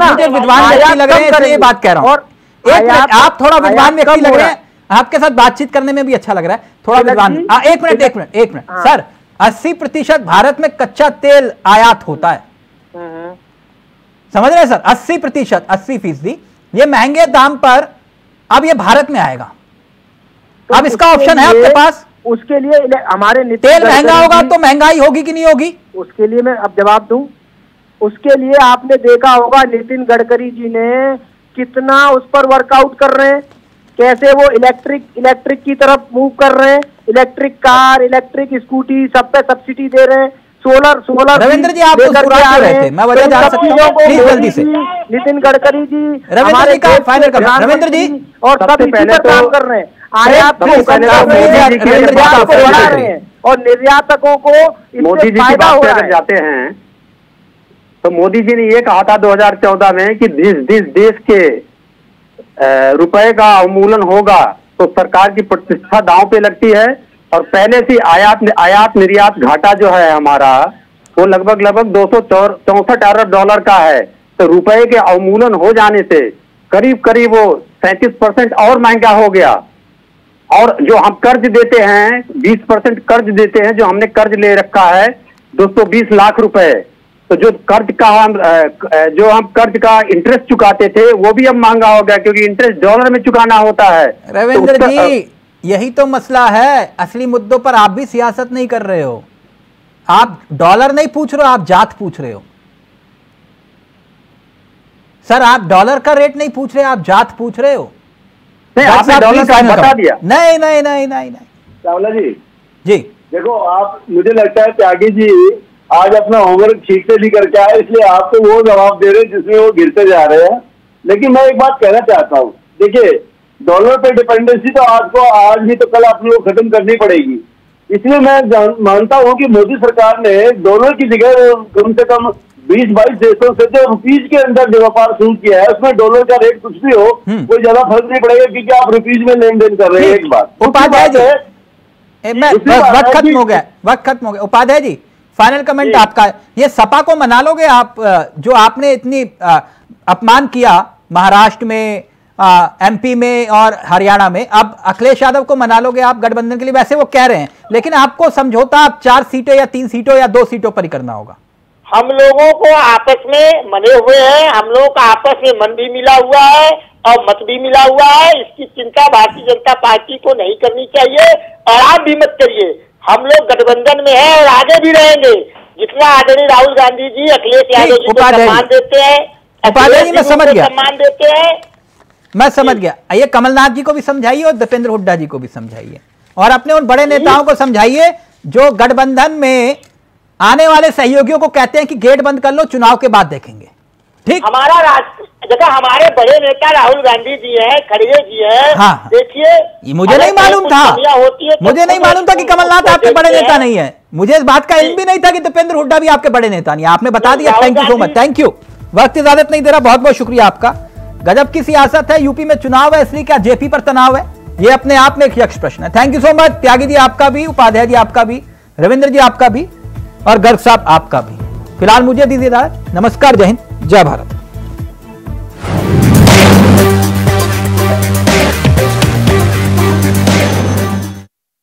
मुझे विद्वान व्यक्ति लग रहे हैं, इसलिए ये बात कह रहा हूँ। आप थोड़ा विद्वान व्यक्ति लग रहे हैं, आपके साथ बातचीत करने में भी अच्छा लग रहा है, थोड़ा विद्वान। एक मिनट, सर, 80% भारत में कच्चा तेल आयात होता है, समझ रहे हैं सर? 80%, 80%, ये महंगे दाम पर अब ये भारत में आएगा। तो अब इसका ऑप्शन है आपके पास। उसके लिए हमारे तेल महंगा होगा तो महंगाई होगी कि नहीं होगी? उसके लिए मैं अब जवाब दूं। उसके लिए आपने देखा होगा नितिन गडकरी जी ने कितना उस पर वर्कआउट कर रहे हैं, कैसे वो इलेक्ट्रिक की तरफ मूव कर रहे हैं, इलेक्ट्रिक कार, इलेक्ट्रिक स्कूटी, सब पे सब्सिडी दे रहे हैं, सोलर। रविंद्र जी, आप मुस्कुरा रहे थे, मैं वजह जान सकती हूं, प्लीज जल्दी से। नितिन गडकरी जी, रविंद्र जी का फाइनल कर, रविंद्र जी, और सब इसी पर काम कर रहे हैं। आयात और निर्यातकों को मोदी जी की बात पे अगर जाते हैं तो मोदी जी ने ये कहा था 2014 में कि जिस देश के रुपए का अवमूल्यन होगा तो सरकार की प्रतिष्ठा दांव पे लगती है, और पहले से आयात निर्यात घाटा जो है हमारा वो लगभग $264 अरब का है। तो रुपए के अवमूल्यन हो जाने से करीब वो 37% और महंगा हो गया। और जो हम कर्ज देते हैं, 20% कर्ज देते हैं, जो हमने कर्ज ले रखा है 220 लाख रुपए, तो जो कर्ज का इंटरेस्ट चुकाते थे वो भी अब महंगा हो गया, क्योंकि इंटरेस्ट डॉलर में चुकाना होता है। रविंद्र जी, यही तो मसला है। असली मुद्दों पर आप भी सियासत नहीं कर रहे हो। आप डॉलर नहीं पूछ रहे हो, आप जात पूछ रहे हो सर। आप डॉलर का रेट नहीं पूछ रहे, आप जात पूछ रहे हो। नहीं, आपने डॉलर का बता दिया। नहीं नहीं नहीं नहीं नहीं चावला जी जी देखो, आप, मुझे लगता है त्यागी जी आज अपना होमवर्क ठीक से नहीं करके आए, इसलिए आप तो वो जवाब दे रहे हैं जिसमें वो गिरते जा रहे हैं। लेकिन मैं एक बात कहना चाहता हूँ, देखिए डॉलर पे डिपेंडेंसी तो आज नहीं तो कल अपने को खत्म करनी पड़ेगी। इसलिए मैं मानता हूँ कि मोदी सरकार ने डॉलर की जगह कम से कम 20-22 देशों से जो रुपीज के अंदर जो व्यापार शुरू किया है, उसमें डॉलर का रेट कुछ भी हो कोई ज्यादा फर्क नहीं पड़ेगा, क्योंकि आप रुपीज में लेन देन कर रहे हैं। एक बात उपाध्याय जी, वक्त खत्म हो गया, उपाध्याय जी फाइनल कमेंट आपका। ये सपा को मना लोगे आप, जो आपने इतनी अपमान किया महाराष्ट्र में, एमपी में और हरियाणा में, अब अखिलेश यादव को मना लोगे आप गठबंधन के लिए? वैसे वो कह रहे हैं, लेकिन आपको समझौता आप 4 सीटें या 3 सीटों या 2 सीटों पर ही करना होगा। हम लोगों को आपस में मने हुए हैं, हम लोगों का आपस में मन भी मिला हुआ है और मत भी मिला हुआ है। इसकी चिंता भारतीय जनता पार्टी को नहीं करनी चाहिए और आप भी मत करिए। हम लोग गठबंधन में हैं और आगे भी रहेंगे। जितना आदरणीय राहुल गांधी जी अखिलेश यादव जी को सम्मान देते हैं, उपाध्याय जी मैं समझ गया, सम्मान देते हैं, मैं समझ गया। ये कमलनाथ जी को भी समझाइए और दीपेंद्र हुड्डा जी को भी समझाइए, और अपने उन बड़े नेताओं को समझाइए जो गठबंधन में आने वाले सहयोगियों को कहते हैं कि गेट बंद कर लो, चुनाव के बाद देखेंगे। ठीक, हमारा जगह हमारे बड़े नेता राहुल गांधी जी हैं, खड़गे जी हैं। हाँ, देखिए मुझे नहीं मालूम था, मुझे नहीं मालूम था कि कमलनाथ आपके बड़े नेता नहीं है। मुझे इस बात का इल्म भी नहीं था कि दीपेंद्र हुड्डा भी आपके बड़े नेता नहीं है। आपने बता दिया, thank you so much, thank you. वक्त इजाजत नहीं दे रहा, बहुत बहुत शुक्रिया आपका। गजब की सियासत है, यूपी में चुनाव है इसलिए क्या जेपी पर तनाव है? ये अपने आप में एक यक्ष प्रश्न है। Thank you so much Tyagi ji, आपका भी, उपाध्याय जी आपका भी, रविंद्र जी आपका भी, और गर्ग साहब आपका भी। फिलहाल मुझे दीजिए इजाजत। नमस्कार, जय हिंद, जय भारत।